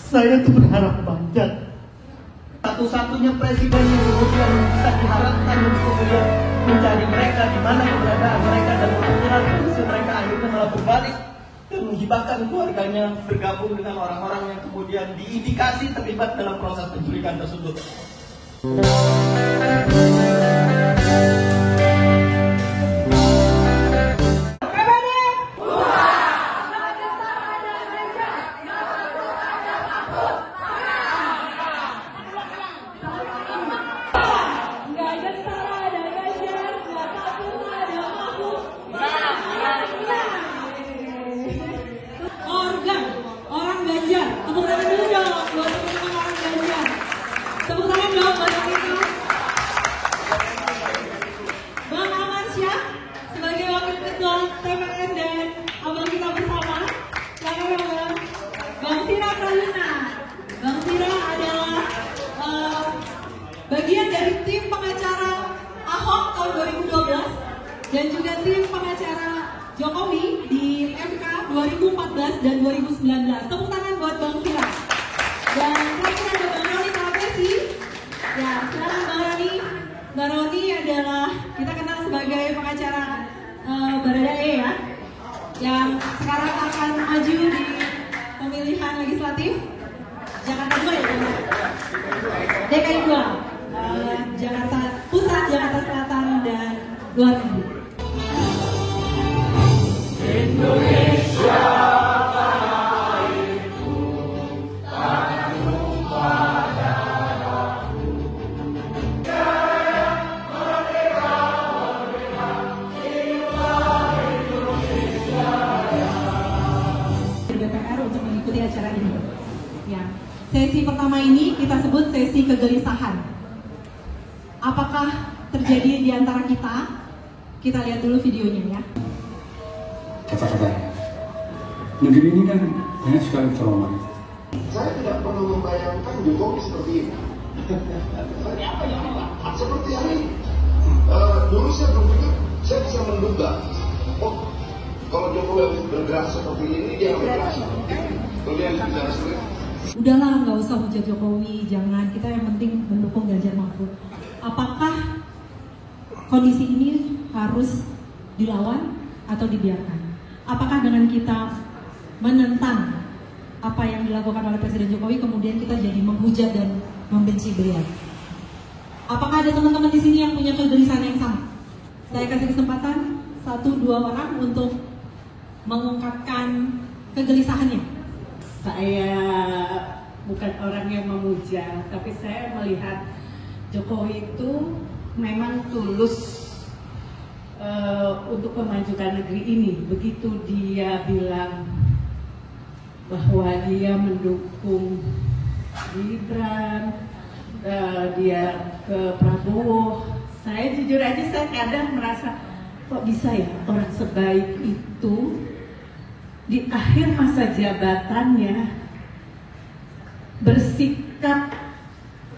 Saya tuh berharap banyak. Satu-satunya presiden yang kemudian bisa diharapkan untuk kemudian mencari mereka di mana keberadaan mereka dan mengukur posisi mereka, akhirnya malah berbalik dan menghibahkan keluarganya bergabung dengan orang-orang yang kemudian diindikasi terlibat dalam proses penculikan tersebut. Orang Ganjar, tepuk tangan dulu dong buat teman-teman orang Ganjar. Tepuk tangan dong buat kita. Bang Amansyah sebagai wakil ketua TPN dan abang kita bersama. Silakan Bang Sira Prayuna. Bang Sira adalah bagian dari tim pengacara Ahok tahun 2012 dan juga tim pengacara Jokowi di MK 2014 dan 2019. Tepuk tangan buat Bang Sira. Dan terakhir ada Bang Roni Kalapesi. Ya, sekarang Bang Roni. Bang Roni adalah kita kenal sebagai pengacara Baradae ya, yang sekarang akan maju di pemilihan legislatif Jakarta 2 ya, DKI 2, Jakarta Pusat, Jakarta Selatan, dan luar negeri. Indonesia tanahku, tanah tumpah darahku. Jaya merdeka, merdeka, hiduplah Indonesia. DPR untuk mengikuti acara ini. Ya, sesi pertama ini kita sebut sesi kegelisahan. Apakah terjadi di antara kita? Kita lihat dulu videonya ya. Kata-katanya, negeri ini kan banyak sekali trauma. Saya tidak pernah membayangkan Jokowi seperti ini. Seperti apa ya Pak? Seperti hari ini. Dulu saya berpikir, saya bisa menduga, oh kalau Jokowi bergerak seperti ini, dia bergerak seperti ini. Kalau dia bicara seperti ini. Udahlah, nggak usah hujat Jokowi, jangan. Kita yang penting mendukung Ganjar Mahfud. Apakah kondisi ini harus dilawan atau dibiarkan? Apakah dengan kita menentang apa yang dilakukan oleh Presiden Jokowi, kemudian kita jadi menghujat dan membenci beliau? Apakah ada teman-teman di sini yang punya kegelisahan yang sama? Saya kasih kesempatan 1-2 orang untuk mengungkapkan kegelisahannya. Saya bukan orang yang memuja, tapi saya melihat Jokowi itu memang tulus untuk memajukan negeri ini. Begitu dia bilang bahwa dia mendukung Gibran, dia ke Prabowo, saya jujur aja saya kadang merasa kok bisa ya orang sebaik itu di akhir masa jabatannya bersikap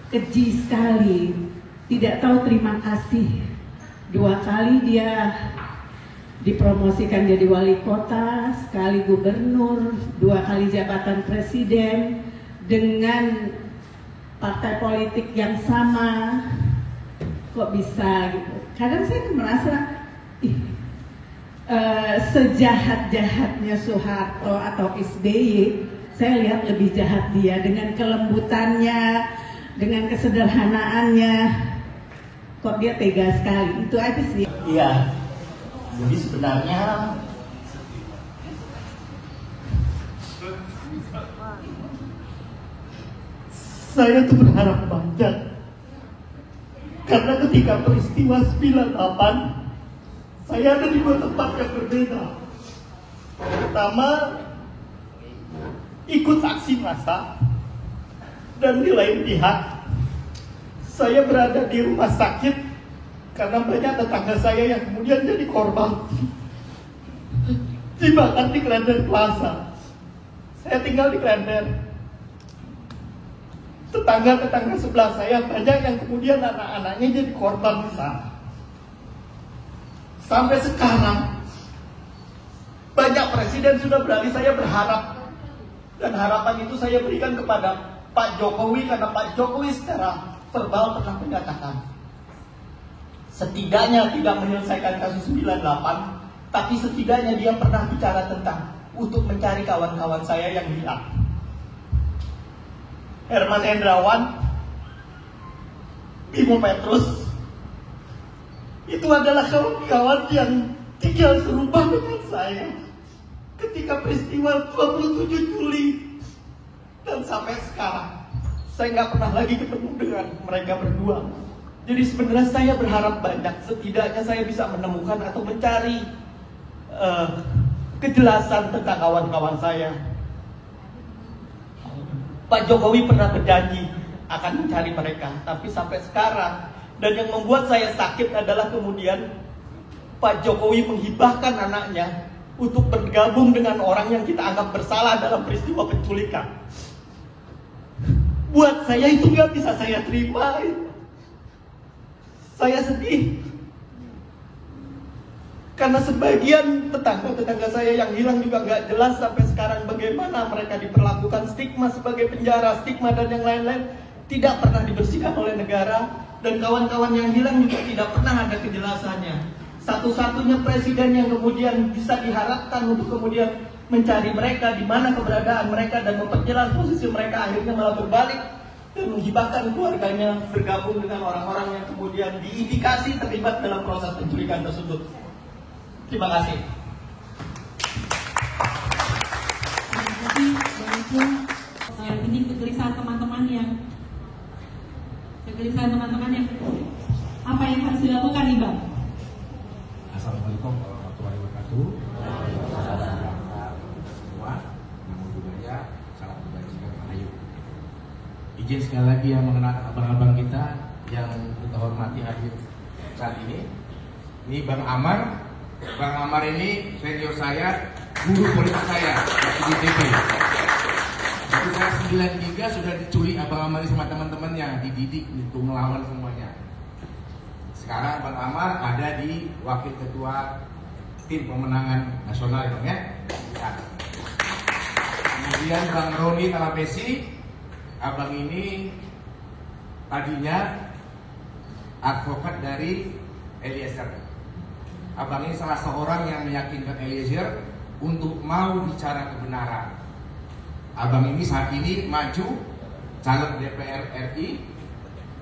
keji sekali, tidak tahu terima kasih. 2 kali dia dipromosikan jadi wali kota, sekali gubernur, 2 kali jabatan presiden dengan partai politik yang sama. Kok bisa gitu? Kadang saya merasa sejahat-jahatnya Soeharto atau SBY, saya lihat lebih jahat dia dengan kelembutannya, dengan kesederhanaannya. Kok dia tega sekali, itu aja sih. Iya, jadi sebenarnya saya tuh berharap banyak. Karena ketika peristiwa 98, saya ada di 2 tempat yang berbeda. Pertama, ikut aksi massa, dan di lain pihak saya berada di rumah sakit karena banyak tetangga saya yang kemudian jadi korban dibakar di Klender Plaza. Saya tinggal di Klender. Tetangga-tetangga sebelah saya banyak yang kemudian anak-anaknya jadi korban di sana. Sampai sekarang banyak presiden sudah beralih, saya berharap. Dan harapan itu saya berikan kepada Pak Jokowi, karena Pak Jokowi secara verbal pernah menyatakan setidaknya tidak menyelesaikan kasus 98, tapi setidaknya dia pernah bicara tentang untuk mencari kawan-kawan saya yang hilang. Herman Hendrawan, Bimo Petrus, itu adalah kawan-kawan yang tinggal serumah dengan saya ketika peristiwa 27 Juli. Dan sampai sekarang saya nggak pernah lagi ketemu dengan mereka berdua. Jadi sebenarnya saya berharap banyak, setidaknya saya bisa menemukan atau mencari kejelasan tentang kawan-kawan saya. Pak Jokowi pernah berjanji akan mencari mereka, tapi sampai sekarang. Dan yang membuat saya sakit adalah kemudian Pak Jokowi menghibahkan anaknya untuk bergabung dengan orang yang kita anggap bersalah dalam peristiwa penculikan. Buat saya itu nggak bisa saya terima. Saya sedih karena sebagian tetangga-tetangga saya yang hilang juga nggak jelas sampai sekarang bagaimana mereka diperlakukan, stigma sebagai penjara, stigma dan yang lain-lain tidak pernah dibersihkan oleh negara, dan kawan-kawan yang hilang juga tidak pernah ada kejelasannya. Satu-satunya presiden yang kemudian bisa diharapkan untuk kemudian mencari mereka, di mana keberadaan mereka dan memperjelas posisi mereka, akhirnya malah berbalik dan menghibahkan keluarganya bergabung dengan orang-orang yang kemudian diindikasi terlibat dalam proses penculikan tersebut. Terima kasih. Ini kegelisahan teman-teman yang apa yang harus dilakukan nih Bang? Assalamualaikum warahmatullahi wabarakatuh. Semua, namo buddhaya, salam kebajikan rahayu. Izin sekali lagi yang mengenal abang-abang kita yang kita hormati hadir saat ini. Ini Bang Amar. Bang Amar ini senior saya, guru politik saya di DP. Waktu saya 93 sudah diculik Abang Amar sama teman-temannya, dididik untuk melawan semuanya. Sekarang Bang Amar ada di wakil ketua tim pemenangan nasional ya. Kemudian Bang Roni Talapesi, abang ini tadinya advokat dari Eliezer. Abang ini salah seorang yang meyakinkan Eliezer untuk mau bicara kebenaran. Abang ini saat ini maju caleg DPR RI,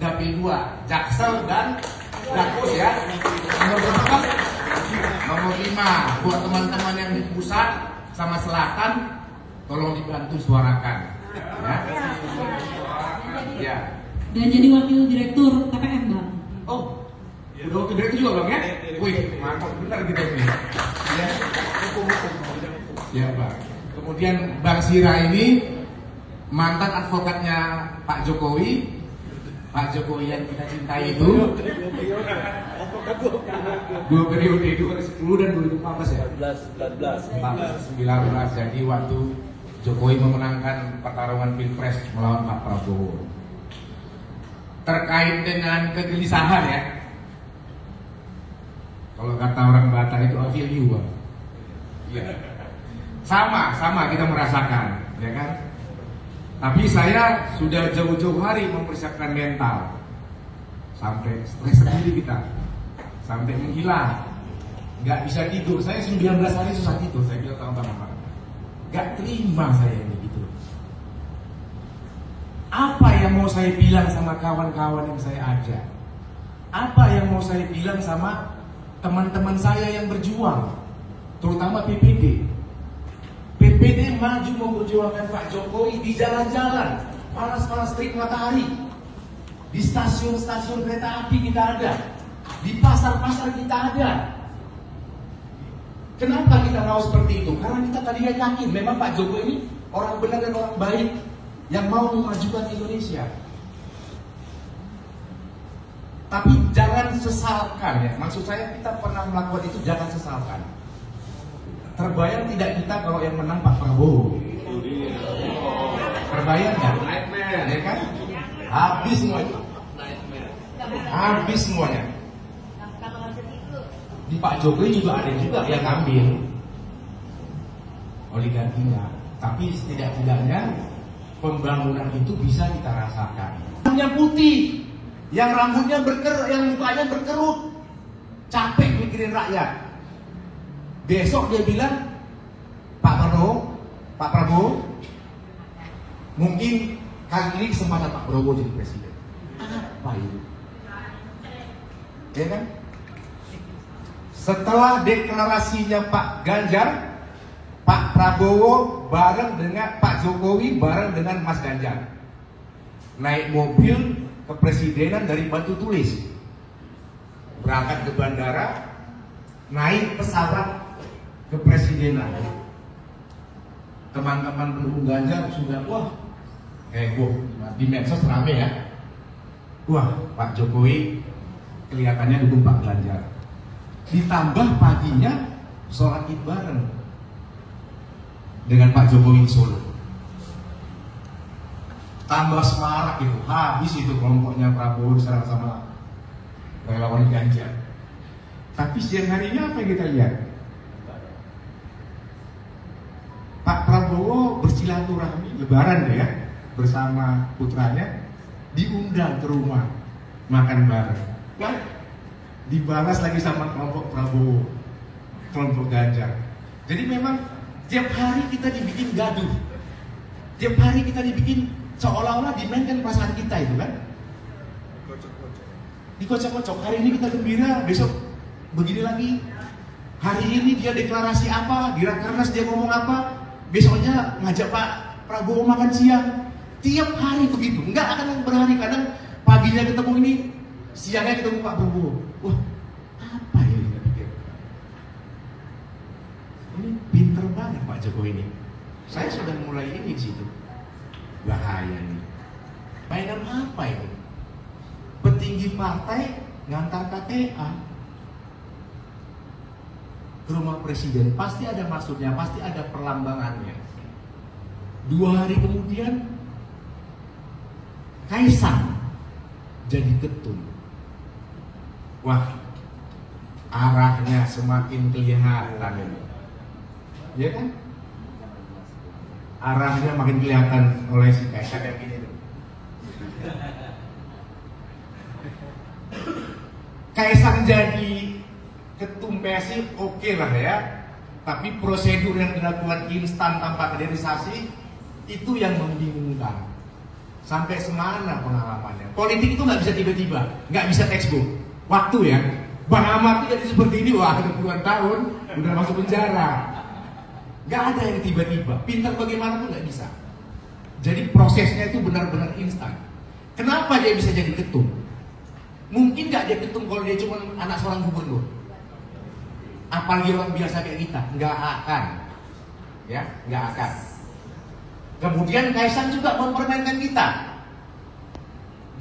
Dapil 2, Jaksel dan Dakus ya. Nomor 5 buat teman-teman yang di pusat sama selatan, tolong dibantu suarakan ya. Ya. Dan jadi wakil direktur TPM Bang. Oh, udah wakil direktur juga Bang ya? Wih, mantap benar gitu nih. Ya. Ya Bang. Kemudian Bang Sira ini mantan advokatnya Pak Jokowi. Pak Jokowi yang kita cintai itu 2 periode, 2010 dan 2014 ya? 19. Jadi waktu Jokowi memenangkan pertarungan Pilpres melawan Pak Prabowo. Terkait dengan kegelisahan ya, kalau kata orang Batak itu I feel you. Ya. Sama kita merasakan, ya kan? Tapi saya sudah jauh-jauh hari mempersiapkan mental, sampai stres sendiri kita, sampai menghilang, nggak bisa tidur. Saya 19 hari susah tidur. Saya bilang sama Bapak, nggak terima saya ini gitu. Apa yang mau saya bilang sama kawan-kawan yang saya ajak? Apa yang mau saya bilang sama teman-teman saya yang berjuang, terutama PPD? PPD maju memperjuangkan Pak Jokowi di jalan-jalan, panas-panas terik matahari, di stasiun-stasiun kereta api kita ada, di pasar-pasar kita ada. Kenapa kita mau seperti itu? Karena kita tadinya yakin memang Pak Jokowi ini orang benar dan orang baik yang mau memajukan Indonesia. Tapi jangan sesalkan ya, maksud saya kita pernah melakukan itu, jangan sesalkan. Terbayang tidak kita kalau yang menang Pak Prabowo? Terbayang nggak? Ya kan? Habis semuanya. Habis semuanya. Di Pak Jokowi juga ada juga yang ngambil. oligarkinya, tapi setidak-tidaknya pembangunan itu bisa kita rasakan. Yang putih, yang rambutnya yang mukanya berkerut, capek mikirin rakyat. Besok dia bilang, Pak Prabowo, mungkin kali ini kesempatan Pak Prabowo jadi presiden. Apa itu? Ya kan? Setelah deklarasinya Pak Ganjar, Pak Prabowo bareng dengan Pak Jokowi bareng dengan Mas Ganjar naik mobil kepresidenan dari Batu Tulis, berangkat ke bandara, naik pesawat kepresidenan. Teman-teman pendukung Ganjar sudah heboh di medsos rame ya. Wah, Pak Jokowi kelihatannya dukung Pak Ganjar. Ditambah paginya sholat Id bareng dengan Pak Jokowi di Solo. Tambah semarak itu, habis itu kelompoknya Prabowo diserang sama relawan Ganjar. Tapi siang harinya apa yang kita lihat? Pak Prabowo bersilaturahmi lebaran ya bersama putranya, diundang ke rumah makan bareng. Wah, dibalas lagi sama kelompok Prabowo, kelompok Ganjar. Jadi memang tiap hari kita dibikin gaduh, tiap hari kita dibikin seolah-olah dimainkan perasaan kita itu kan, dikocok-kocok. Hari ini kita gembira, besok begini lagi. Hari ini dia deklarasi apa, di Rakernas dia ngomong apa, besoknya ngajak Pak Prabowo makan siang. Tiap hari begitu, enggak akan berhari. Kadang paginya ketemu ini, siangnya ketemu Pak Prabowo. Wah, apa ya kita pikir? Ini pinter banget Pak Jokowi ini. Saya sudah mulai ini di situ. Bahaya nih. Mainan apa ini? Petinggi partai ngantar KTA ke rumah presiden, pasti ada maksudnya, pasti ada perlambangannya. 2 hari kemudian Kaisang jadi ketum. Wah, arahnya semakin kelihatan ini, ya kan? Arahnya makin kelihatan oleh si Kaisang yang ini tuh. Kaisang jadi ketum PSI oke lah ya, tapi prosedur yang dilakukan instan tanpa kaderisasi itu yang membingungkan. Sampai semana pengalamannya? Politik itu nggak bisa tiba-tiba, nggak bisa textbook. Waktu ya, Bang Ahmad itu jadi seperti ini, wah 20-an tahun udah masuk penjara. Nggak ada yang tiba-tiba, pintar bagaimana pun nggak bisa. Jadi prosesnya itu benar-benar instan. Kenapa dia bisa jadi ketum? Mungkin nggak dia ketum kalau dia cuma anak seorang gubernur. Apalagi orang biasa kayak kita, nggak akan, ya, nggak akan. Kemudian Kaisang juga mempermainkan kita.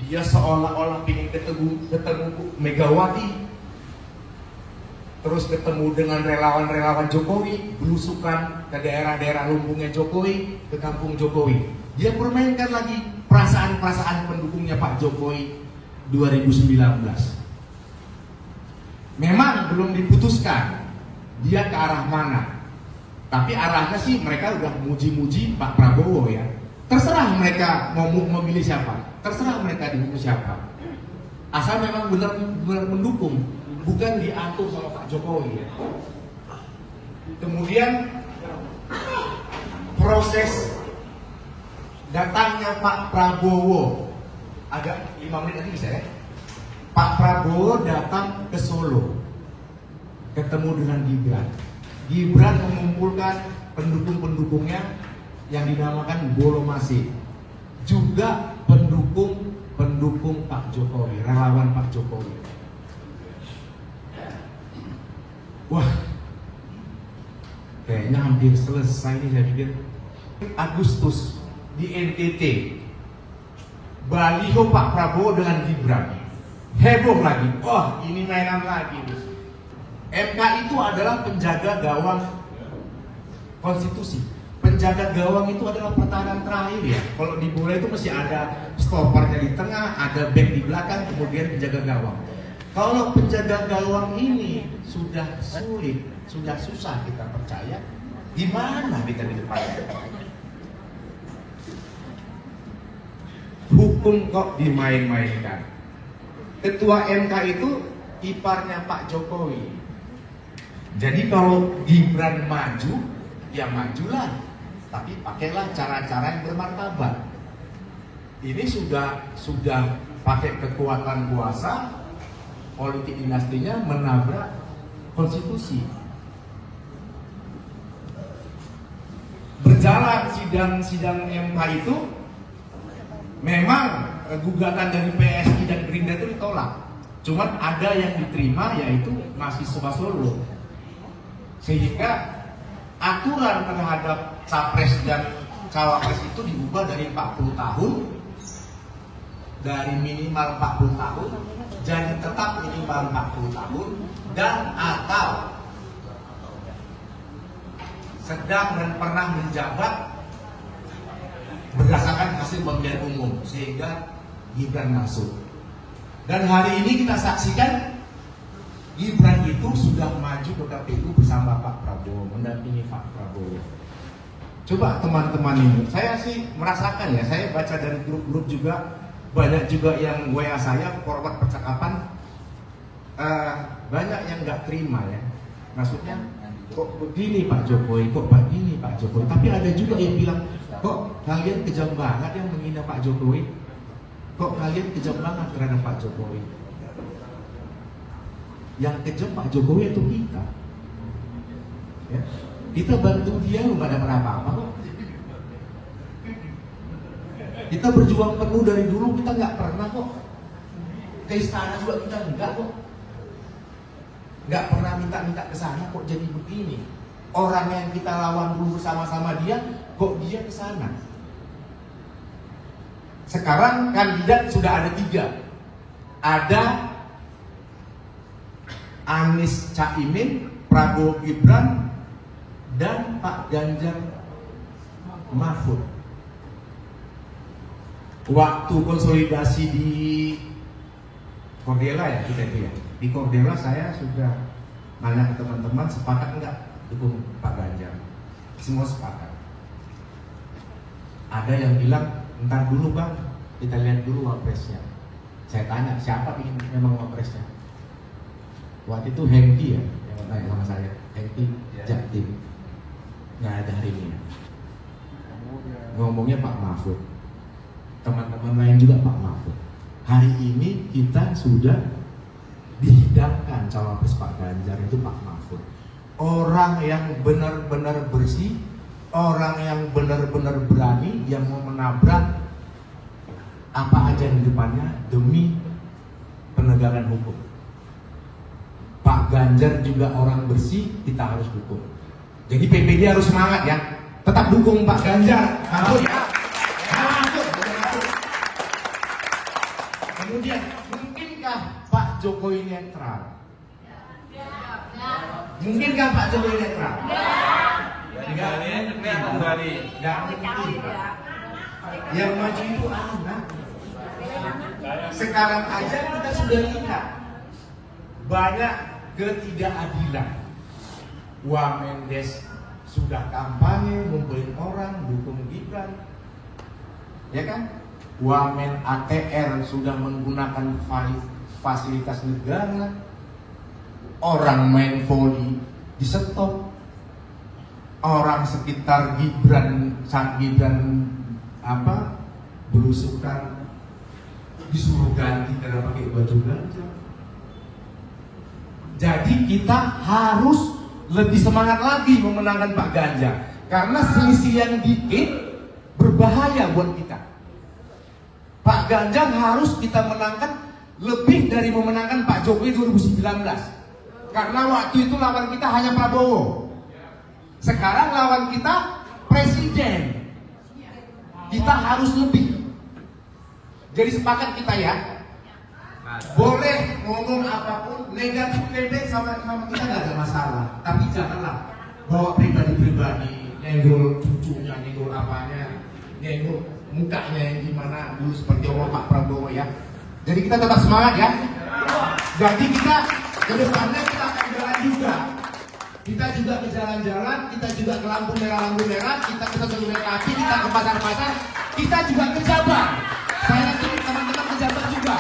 Dia seolah-olah ingin ketemu Megawati, terus ketemu dengan relawan-relawan Jokowi, belusukan ke daerah-daerah lumbungnya Jokowi, ke kampung Jokowi. Dia permainkan lagi perasaan-perasaan pendukungnya Pak Jokowi 2019. Memang belum diputuskan dia ke arah mana. Tapi arahnya sih mereka udah muji-muji Pak Prabowo ya. Terserah mereka mau memilih siapa, terserah mereka dukung siapa. Asal memang benar-benar mendukung, bukan diatur sama Pak Jokowi ya. Kemudian proses datangnya Pak Prabowo, agak 5 menit lagi bisa ya. Pak Prabowo datang ke Solo, ketemu dengan Gibran. Gibran mengumpulkan pendukung-pendukungnya yang dinamakan Bolomasi, juga pendukung Pak Jokowi, relawan Pak Jokowi. Wah, kayaknya hampir selesai nih saya pikir. Agustus di NTT, baliho Pak Prabowo dengan Gibran, heboh lagi. Wah, ini mainan lagi. MK itu adalah penjaga gawang konstitusi. Penjaga gawang itu adalah pertahanan terakhir ya. Kalau di bola itu mesti ada stopernya di tengah, ada back di belakang, kemudian penjaga gawang. Kalau penjaga gawang ini sudah sulit, sudah susah kita percaya, Di mana kita di depannya? Hukum kok dimain-mainkan. Ketua MK itu iparnya Pak Jokowi. Jadi kalau Gibran maju, ya majulah. Tapi pakailah cara-cara yang bermartabat. Ini sudah pakai kekuatan kuasa, politik dinastinya menabrak konstitusi. Berjalan sidang MK itu memang gugatan dari PSI dan Gerindra itu ditolak. Cuman ada yang diterima, yaitu mahasiswa Solo. Sehingga aturan terhadap capres dan cawapres itu diubah dari 40 tahun, dari minimal 40 tahun jadi tetap minimal 40 tahun, dan atau sedang dan pernah menjabat berdasarkan hasil pemilihan umum, sehingga Gibran masuk. Dan hari ini kita saksikan Gibran itu sudah maju ke KPU bersama Pak Prabowo, mendampingi Pak Prabowo. Coba teman-teman ini, saya sih merasakan ya, saya baca dari grup-grup juga, banyak juga yang WA saya, forward percakapan, banyak yang nggak terima ya. Maksudnya, kok begini Pak Jokowi, kok begini Pak Jokowi. Tapi ada juga yang bilang, kok kalian kejam banget yang menghina Pak Jokowi, kok kalian kejam banget terhadap Pak Jokowi. Yang kejam Pak Jokowi itu kita ya. Kita bantu dia, nggak dapat apa-apa kok. Kita berjuang penuh dari dulu, kita nggak pernah kok ke istana juga, kita enggak kok. Nggak pernah minta ke sana, kok jadi begini. Orang yang kita lawan dulu bersama-sama dia, kok dia ke sana. Sekarang kandidat sudah ada 3. Ada Anies Caimin, Prabowo Gibran, dan Pak Ganjar Mahfud. Waktu konsolidasi di Cordela ya kita itu ya. Di Cordela saya sudah nanya ke teman-teman, sepakat enggak dukung Pak Ganjar? Semua sepakat. Ada yang bilang, ntar dulu Bang, kita lihat dulu wapresnya. Saya tanya, siapa ingin memang wapresnya? Waktu itu Hengki ya, yang tanya sama saya, Hengki Jaktim. Nggak ada hari ini. Ngomongnya Pak Mahfud. Teman-teman lain juga Pak Mahfud. Hari ini kita sudah dihidangkan cawapres Pak Ganjar, itu Pak Mahfud. Orang yang benar-benar bersih, orang yang benar-benar berani, yang mau menabrak apa aja di depannya demi penegakan hukum. Pak Ganjar juga orang bersih, kita harus dukung. Jadi PPD harus semangat ya, tetap dukung Pak Ganjar. Mahfud ya. Kemudian, mungkinkah Pak Jokowi netral? Mungkinkah Pak Jokowi netral? Enggak mungkin. Yang maju itu anak. Sekarang aja kita sudah lihat banyak ketidakadilan. Wamendes sudah kampanye, ngumpulin orang, dukung Gibran, ya kan? Wamen ATR sudah menggunakan fasilitas negara, orang main volley di stop, orang sekitar Gibran, saat Gibran berusukan disuruh ganti karena pakai baju Ganjar. Jadi kita harus lebih semangat lagi memenangkan Pak Ganjar, karena selisih yang dikit berbahaya buat kita. Pak Ganjar harus kita menangkan lebih dari memenangkan Pak Jokowi 2019. Karena waktu itu lawan kita hanya Prabowo. Sekarang lawan kita presiden. Kita harus lebih. Jadi sepakat kita ya. Boleh ngomong apapun, negatif sama kita nggak ada masalah. Tapi janganlah bawa pribadi-pribadi, nyenggol cucunya, nyenggol apanya, nyenggol mukanya yang gimana dulu seperti orang Pak Prabowo ya. Jadi kita tetap semangat ya. Jadi kita ke depannya kita akan jalan juga. kita juga ke jalan-jalan, kita juga ke lampu merah, kita ke stasiun kereta api, kita ke pasar-pasar, kita juga ke Jabar. Saya yakin teman-teman ke Jabar juga.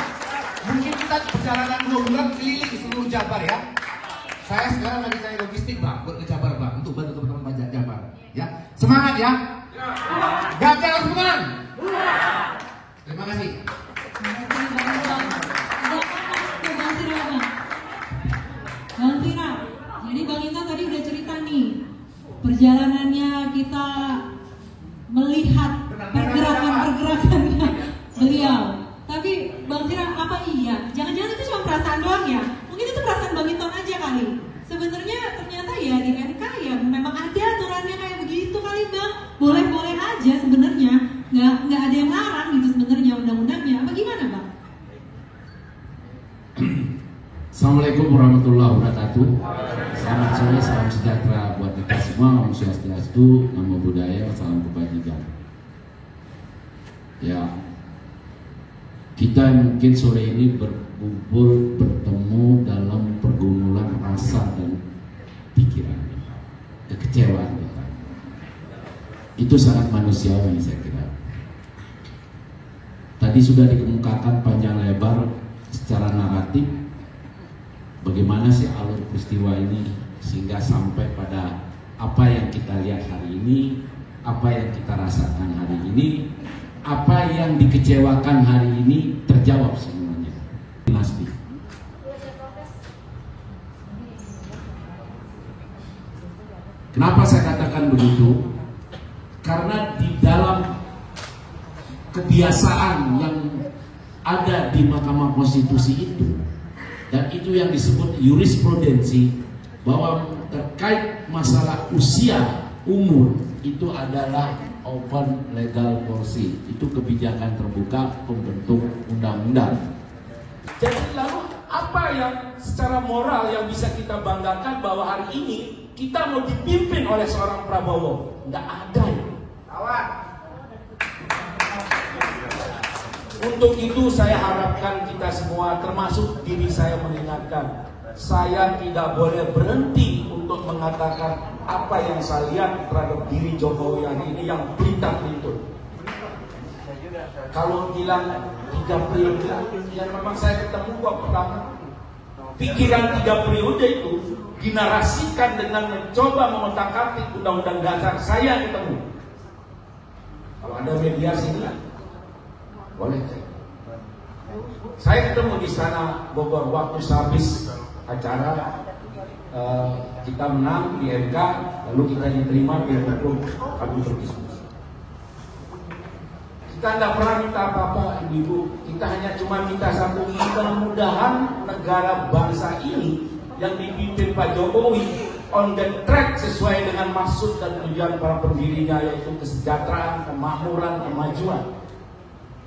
Mungkin kita perjalanan 2 bulan keliling seluruh Jabar ya. Saya sekarang lagi cari logistik Bang, buat ke Jabar Bang, untuk bantu teman-teman pajak Jabar. Ya, semangat ya. Gagal harus menang. Terima kasih. Bang Sira, jadi Bang Intan tadi udah cerita nih perjalanannya kita melihat pergerakan-pergerakannya beliau. Tapi Bang Sira, apa iya? Jangan-jangan itu cuma perasaan doang ya? Mungkin itu perasaan Bang Intan aja kali. Sebenarnya ternyata ya di MK ya memang ada aturannya kayak begitu kali Bang. Boleh-boleh aja sebenarnya, nggak ada yang larang gitu sebenarnya undang-undangnya. Apa gimana Bang? Assalamualaikum warahmatullahi wabarakatuh. Selamat sore, salam sejahtera buat kita semua. Om Swastiastu, Namo Buddhaya, salam kebajikan. Ya, kita mungkin sore ini berkumpul bertemu dalam pergumulan rasa dan pikiran, kekecewaan. Itu sangat manusiawi saya kira. Tadi sudah dikemukakan panjang lebar secara naratif bagaimana sih alur peristiwa ini sehingga sampai pada apa yang kita lihat hari ini, apa yang kita rasakan hari ini, apa yang dikecewakan hari ini terjawab semuanya. Dinasti. Kenapa saya katakan begitu? Karena di dalam kebiasaan yang ada di Mahkamah Konstitusi itu, dan itu yang disebut jurisprudensi, bahwa terkait masalah usia, umur, itu adalah open legal policy. Itu kebijakan terbuka pembentuk undang-undang. Jadi lalu apa yang secara moral yang bisa kita banggakan bahwa hari ini kita mau dipimpin oleh seorang Prabowo? Nggak ada ya. Untuk itu saya harapkan kita semua, termasuk diri saya, mengingatkan, saya tidak boleh berhenti untuk mengatakan apa yang saya lihat terhadap diri Jokowi hari ini yang pelintang-pelintut. Kalau bilang 3 periode, ya memang saya ketemu kok pertama. Pikiran 3 periode itu dinarasikan dengan mencoba memotak-atik undang-undang dasar, saya ketemu. Kalau ada media sini, boleh cek. Saya ketemu di sana Bogor waktu sehabis acara kita menang di MK, lalu kita diterima di hukum, kami berdiskusi. Kita tidak pernah minta apa-apa, ibu-ibu. Kita hanya cuma minta satu, mudah-mudahan negara bangsa ini yang dipimpin Pak Jokowi on the track sesuai dengan maksud dan tujuan para pendirinya, yaitu kesejahteraan, kemakmuran, kemajuan.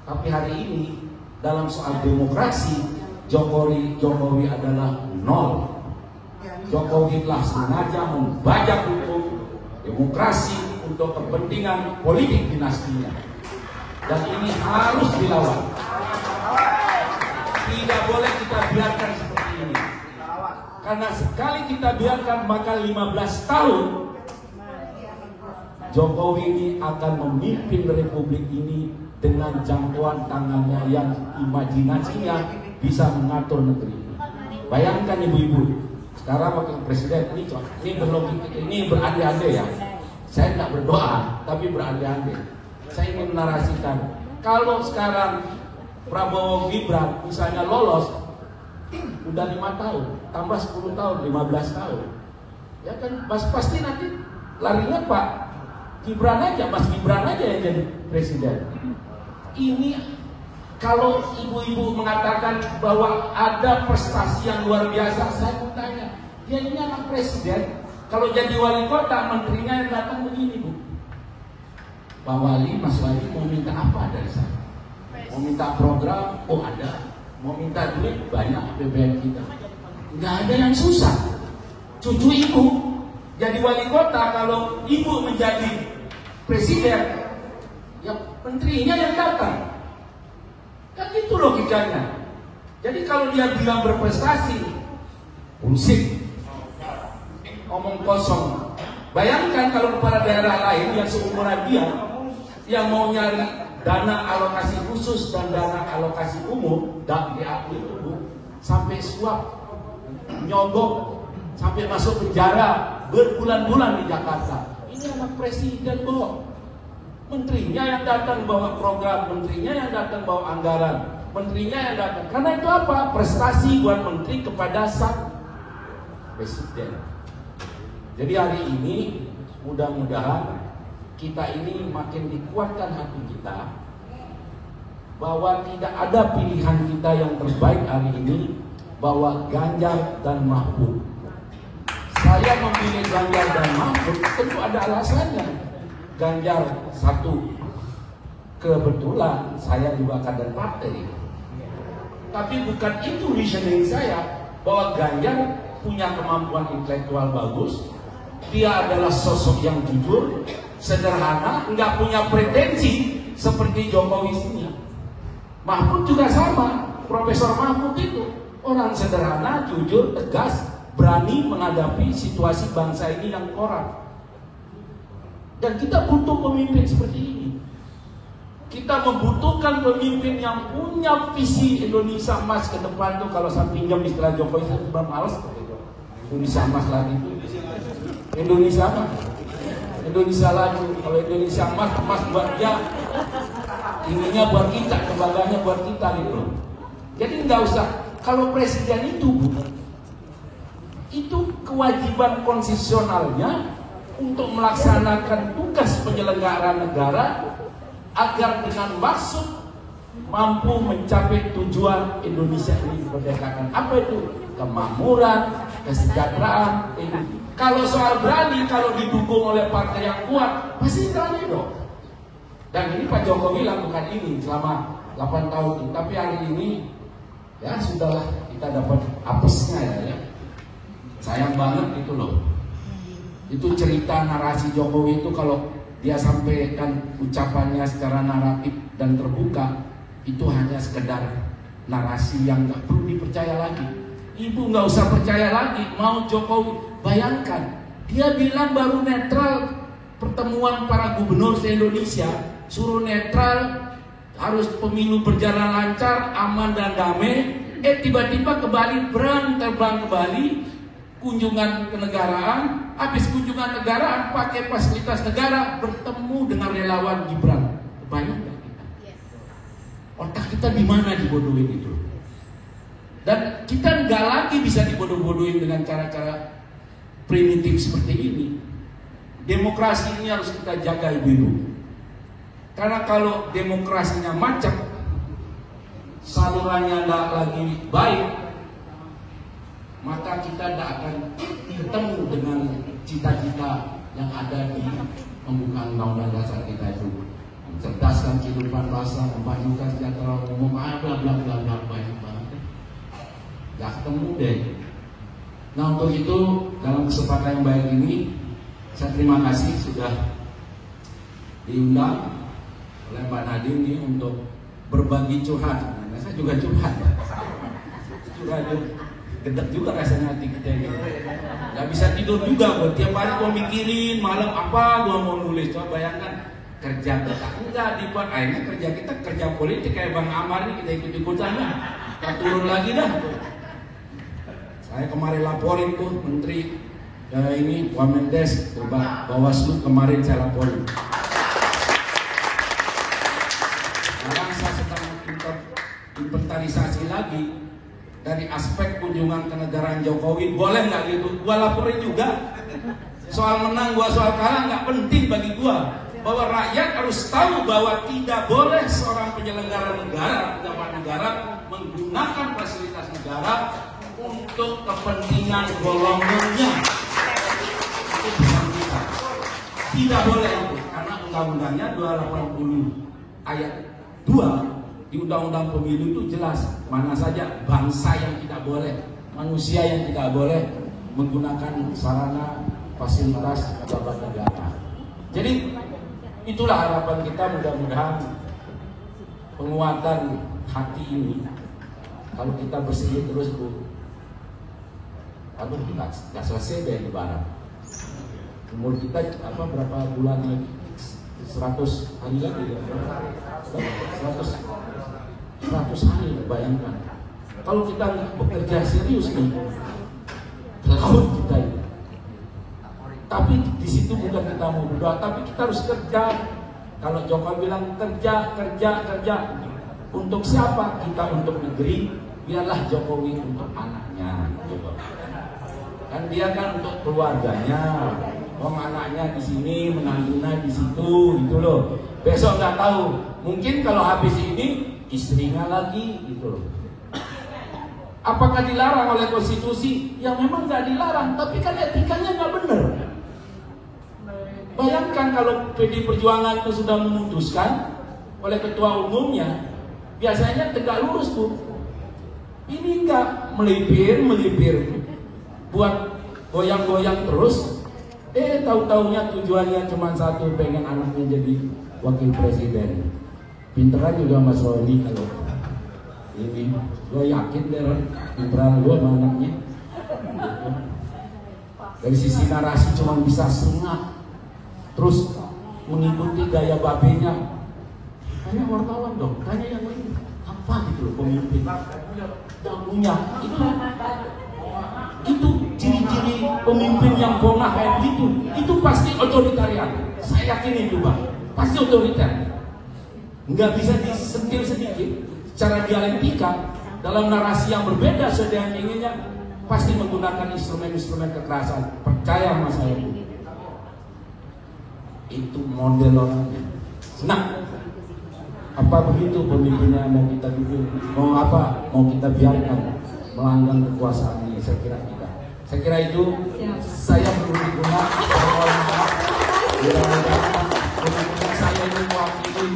Tapi hari ini dalam soal demokrasi, Jokowi adalah 0. Jokowi telah sengaja membajak hukum demokrasi untuk kepentingan politik dinastinya, dan ini harus dilawan. Tidak boleh kita biarkan seperti ini, karena sekali kita biarkan maka 15 tahun Jokowi ini akan memimpin republik ini dengan jangkauan tangannya yang imajinasinya bisa mengatur negeri ini. Bayangkan ibu-ibu, sekarang wakil presiden ini berandai-andai ya. Saya tidak berdoa, tapi berandai-andai. Saya ingin menarasikan, kalau sekarang Prabowo Gibran misalnya lolos, udah 5 tahun, tambah 10 tahun, 15 tahun, ya kan pasti nanti larinya Pak Gibran aja, Mas Gibran aja yang jadi presiden. Ini kalau ibu-ibu mengatakan bahwa ada prestasi yang luar biasa, saya mau tanya, dia ini anak presiden, kalau jadi wali kota, menterinya yang datang begini, Bu. Pak Wali, Mas Wali mau minta apa dari saya? Mau minta program? Oh ada. Mau minta duit? Banyak APBN kita. Nggak ada yang susah. Cucu ibu jadi wali kota, kalau ibu menjadi presiden, ya menterinya yang datang. Kan itu logikanya. Jadi kalau dia bilang berprestasi, bullshit. omong kosong. Bayangkan kalau kepala daerah lain yang seumuran dia, yang mau nyari dana alokasi khusus dan dana alokasi umum, dan diakui itu sampai suap, nyogok, sampai masuk penjara berbulan-bulan di Jakarta. Ini anak presiden kok. Menterinya yang datang bawa program, menterinya yang datang bawa anggaran, menterinya yang datang. Karena itu apa? Prestasi buat menteri kepada sang presiden. Jadi hari ini mudah-mudahan kita ini makin dikuatkan hati kita bahwa tidak ada pilihan kita yang terbaik hari ini, bahwa Ganjar dan Mahfud. Saya memilih Ganjar dan Mahfud tentu ada alasannya. Ganjar satu, kebetulan saya juga kader partai. Tapi bukan itu reasoning saya, bahwa Ganjar punya kemampuan intelektual bagus, dia adalah sosok yang jujur, sederhana, nggak punya pretensi seperti Jokowi sini. Mahfud juga sama, Profesor Mahfud itu orang sederhana, jujur, tegas, berani menghadapi situasi bangsa ini yang korup. Dan kita butuh pemimpin seperti ini. Kita membutuhkan pemimpin yang punya visi Indonesia emas ke depan tuh. Kalau saya pinjam istilah Jokowi, saya sudah malas. Indonesia emas lagi itu. Indonesia emas. Indonesia lagi. Kalau Indonesia emas, emas buat dia. Ininya buat kita, kebanggaannya buat kita gitu. Jadi nggak usah. Kalau presiden itu kewajiban konstitusionalnya untuk melaksanakan tugas penyelenggaraan negara agar dengan maksud mampu mencapai tujuan Indonesia ini merdekakan. Apa itu? Kemakmuran, kesejahteraan. Kalau soal berani, kalau didukung oleh partai yang kuat, pasti berani dong. Dan ini Pak Jokowi lakukan ini selama 8 tahun. Tapi hari ini ya sudahlah, kita dapat apesnya ya. Sayang banget itu loh. Itu cerita narasi Jokowi itu kalau dia sampaikan ucapannya secara naratif dan terbuka, itu hanya sekedar narasi yang nggak perlu dipercaya lagi. Ibu nggak usah percaya lagi. Mau Jokowi, bayangkan dia bilang baru netral pertemuan para gubernur se-Indonesia, suruh netral, harus pemilu berjalan lancar, aman dan damai. Tiba-tiba ke Bali, terbang ke Bali, kunjungan kenegaraan, habis kunjungan negaraan pakai fasilitas negara, bertemu dengan relawan Gibran. Banyak nggak kita? Otak kita di mana dibodohin itu? Dan kita nggak lagi bisa dibodoh-bodohin dengan cara-cara primitif seperti ini. Demokrasi ini harus kita jaga ibu-ibu. Karena kalau demokrasinya macet, salurannya nggak lagi baik, maka kita tidak akan ketemu dengan cita-cita yang ada di pembukaan undang-undang dasar kita itu. Mencerdaskan kehidupan bangsa, memajukan sejahtera umum, bla bla bla bla, banyak banget. Gak ketemu deh. Nah untuk itu dalam kesempatan yang baik ini, saya terima kasih sudah diundang oleh Mbak Nadine ini untuk berbagi curhat. Nah, saya juga curhat ya. Curhat gedek juga rasanya hati kita ini. Gak bisa tidur juga, buat tiap hari gua mikirin malam apa gua mau nulis. Coba bayangkan kerja kita enggak dibuat, akhirnya kerja kita kerja politik kayak Bang Amar nih, kita ikut-ikutan lah. Kita turun lagi dah. Saya kemarin laporin tuh Menteri ini Wamendes, Bawaslu kemarin saya laporin. Sekarang saya sedang inventarisasi lagi dari aspek kunjungan kenegaraan Jokowi, boleh nggak gitu? Gua laporin juga. Soal menang gua, soal kalah nggak penting bagi gua. Bahwa rakyat harus tahu bahwa tidak boleh seorang penyelenggara negara, pejabat negara menggunakan fasilitas negara untuk kepentingan golongannya. Itu pesan kita. Tidak boleh itu, karena undang-undangnya 280 ayat 2 di undang-undang pemilu itu jelas mana saja bangsa yang tidak boleh, manusia yang tidak boleh menggunakan sarana fasilitas pejabat negara. Jadi itulah harapan kita, mudah-mudahan penguatan hati ini kalau kita bersih terus Bu, aduh nggak selesai deh lebaran. Umur kita berapa bulan lagi? 100 hari lagi ya? 100 hari, bayangkan. Kalau kita bekerja serius nih, laut kita ini. Tapi di situ bukan kita mau berdoa, tapi kita harus kerja. Kalau Jokowi bilang kerja. Untuk siapa? Kita untuk negeri. Biarlah Jokowi untuk anaknya. Gitu. Kan dia kan untuk keluarganya. Anaknya di sini, menantunya di situ, gitu loh. Besok nggak tahu. Mungkin kalau habis ini istrinya lagi, gitu loh. Apakah dilarang oleh konstitusi? Ya memang nggak dilarang, tapi kan etikanya nggak benar. Bayangkan kalau PD Perjuangan itu sudah memutuskan oleh ketua umumnya, biasanya tegak lurus tuh. Ini enggak, melipir, buat goyang-goyang terus. Tahu-taunya tujuannya cuma satu, pengen anaknya jadi wakil presiden. Pinteran juga Mas Roni kalau ini, gue yakin deh pinteran gue sama anaknya. Dari sisi narasi cuma bisa sengak, terus mengikuti gaya babenya. Tanya wartawan dong, tanya yang lain apa gitu loh pemimpin yang punya itu ciri-ciri pemimpin yang bongah kayak gitu, itu pasti otoritarian. Saya yakin itu Bang, pasti otoriter. Nggak bisa disentil sedikit. Secara dialektika dalam narasi yang berbeda sedang inginnya pasti menggunakan instrumen-instrumen kekerasan. Percaya sama saya, itu model orangnya. Nah, apa begitu pemimpinnya mau kita dukung? Mau apa? Mau kita biarkan melanggar kekuasaan ini? Saya kira itu. Saya perlu digunakan saya ini mewakili.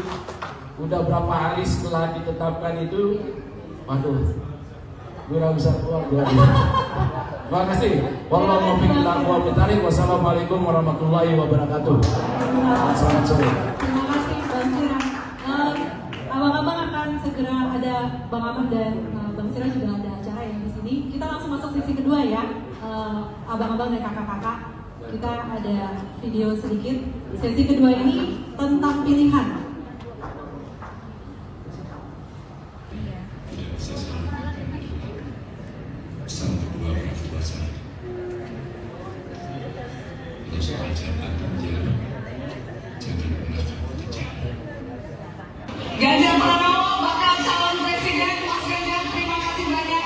Udah berapa hari setelah ditetapkan itu, waduh, wira besar keluar. Terima kasih. Wassalamualaikum warahmatullahi wabarakatuh. Selamat sore. Terima kasih Bang Sira. Abang-abang akan segera ada Bang Ahmad dan Bang Sira juga ada acara yang di sini. Kita langsung masuk sesi kedua ya. Abang-abang dan kakak-kakak, kita ada video sedikit. Sesi kedua ini tentang pilihan. Ganjar Pranowo bakal calon presiden. Mas Ganjar, terima kasih banyak.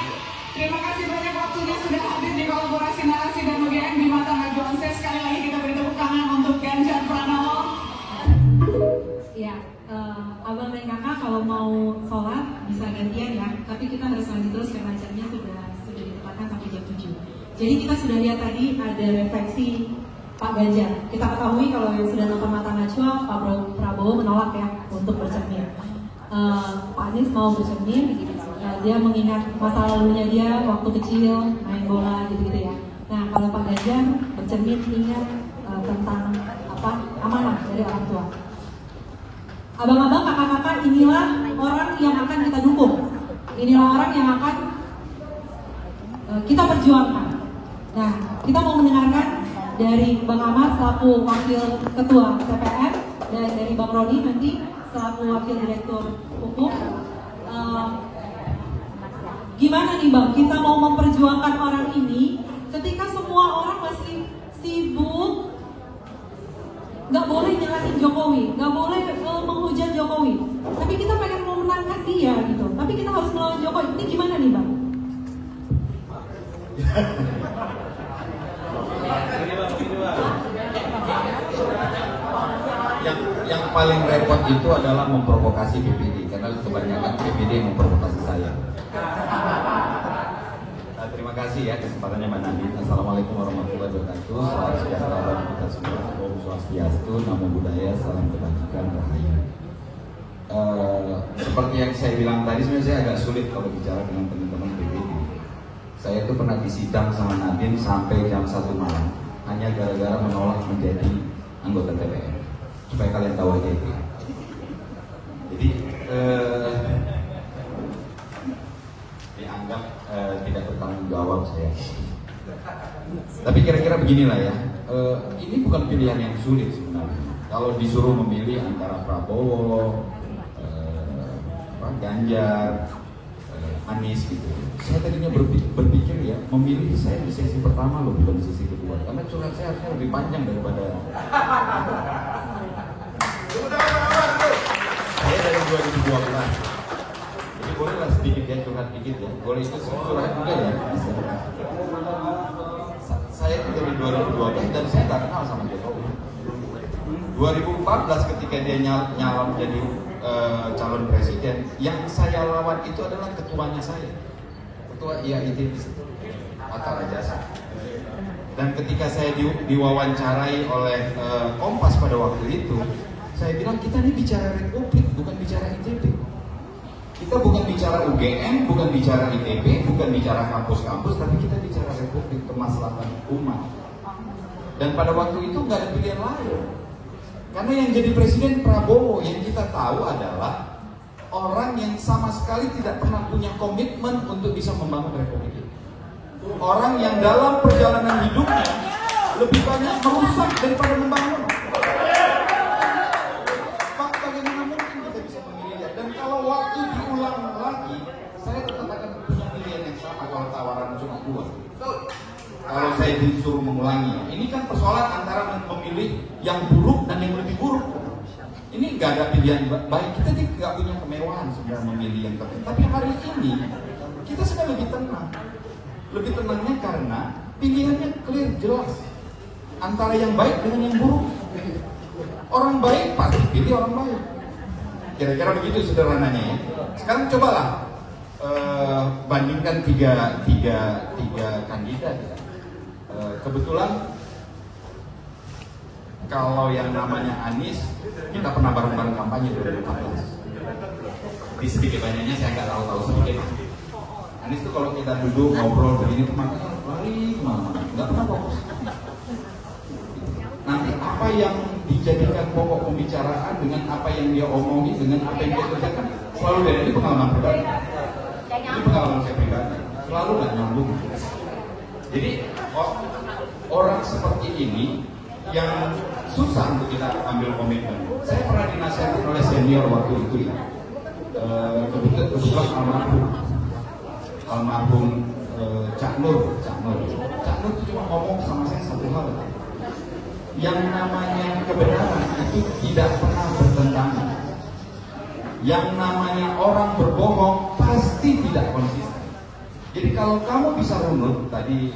Terima kasih banyak waktunya sudah hadir di kolaborasi narasi dan UGM di mata Najwa Onses. Sekali lagi kita beri tepuk tangan untuk Ganjar Pranowo. Ya, abang dan kakak kalau mau sholat bisa gantian ya. Tapi kita harus lanjut terus karena jamnya sudah ditetapkan sampai jam 7. Jadi kita sudah lihat tadi ada refleksi Pak Ganjar. Kita ketahui kalau yang sudah nonton Mata Najwa, Pak Prabowo menolak ya untuk bercermin. Pak Anies mau bercermin, dia mengingat masa lalunya dia waktu kecil main bola gitu-gitu ya. Nah kalau Pak Ganjar bercermin ingat tentang amanah dari orang tua. Abang-abang, kakak-kakak, inilah orang yang akan kita dukung. Inilah orang yang akan kita perjuangkan. Nah kita mau mendengarkan dari Bang Ahmad selaku Wakil Ketua TPN dan dari Bang Roni nanti selaku Wakil Direktur Hukum. Gimana nih Bang, kita mau memperjuangkan orang ini ketika semua orang masih sibuk, nggak boleh nyalahin Jokowi, nggak boleh menghujat Jokowi, tapi kita pengen memenangkan dia gitu, tapi kita harus melawan Jokowi. Ini gimana nih Bang? Yang paling repot itu adalah memprovokasi PPD, karena kebanyakan PPD memprovokasi saya. Terima kasih ya kesempatannya Mbak Nandin. Assalamualaikum warahmatullahi wabarakatuh. Salam sejahtera bagi kita semua. Om Swastiastu, Namo Buddhaya, salam kebajikan, rahayu. Seperti yang saya bilang tadi, sebenarnya saya agak sulit kalau bicara dengan teman-teman PPD. Saya itu pernah disidang sama Nandin sampai jam 1 malam hanya gara-gara menolak menjadi anggota TPN. Supaya kalian tahu aja itu. Jadi dianggap tidak bertanggung jawab saya. Tapi kira-kira beginilah ya. ini bukan pilihan yang sulit sebenarnya. Kalau disuruh memilih antara Prabowo, Ganjar, Anies gitu, saya tadinya berpikir ya memilih saya di sesi pertama loh, bukan di sesi kedua, karena curhat saya harusnya lebih panjang daripada saya dari 2012. Jadi bolehlah sedikit ya, curhat dikit ya, boleh itu curhat juga ya. Saya itu dari 2012 dan saya nggak kenal sama Jokowi. 2014 ketika dia nyalon jadi calon presiden, yang saya lawan itu adalah ketuanya saya, ketua IAIT Atta Rajasa. Dan ketika saya diwawancarai oleh Kompas pada waktu itu, saya bilang kita ini bicara Republik, bukan bicara ITB. Kita bukan bicara UGM, bukan bicara ITB, bukan bicara kampus-kampus, tapi kita bicara Republik, kemaslahatan umat. Dan pada waktu itu nggak ada pilihan lain. Karena yang jadi presiden Prabowo, yang kita tahu adalah orang yang sama sekali tidak pernah punya komitmen untuk bisa membangun Republik ini. Orang yang dalam perjalanan hidupnya lebih banyak merusak daripada membangun. Bagaimana mungkin kita bisa memilih dia? Dan kalau waktu diulang lagi, saya tetap akan punya pilihan yang sama kalau tawaran cuma 2. Kalau saya disuruh mengulangi, ini kan persoalan antara memilih yang buruk dan yang lebih buruk. Ini nggak ada pilihan baik. Kita tidak punya kemewahan sebenarnya memilih yang terbaik. Tapi hari ini kita sudah lebih tenang. Lebih tenangnya karena pilihannya clear, jelas antara yang baik dengan yang buruk. Orang baik pasti pilih orang baik. Kira-kira begitu sederhananya ya. Sekarang cobalah bandingkan tiga kandidat ya. Kebetulan kalau yang namanya Anies, kita pernah bareng-bareng kampanye 2014. Di sedikit banyaknya saya nggak tahu sedikit. Anies tuh kalau kita duduk ngobrol begini tuh makanya lari kemana-mana, nggak pernah fokus. Nanti apa yang dijadikan pokok pembicaraan dengan apa yang dia omongin, dengan apa yang dia kerjakan, selalu dari ini pengalaman pribadi. Ini pengalaman saya pribadi, selalu nggak nyambung. Jadi orang seperti ini yang susah untuk kita ambil komitmen. Saya pernah dinasihatin oleh senior waktu itu ya. Kebetulan almarhum Cak Nur itu cuma ngomong sama saya satu hal. Yang namanya kebenaran itu tidak pernah bertentangan. Yang namanya orang berbohong pasti tidak konsisten. Jadi kalau kamu bisa runut tadi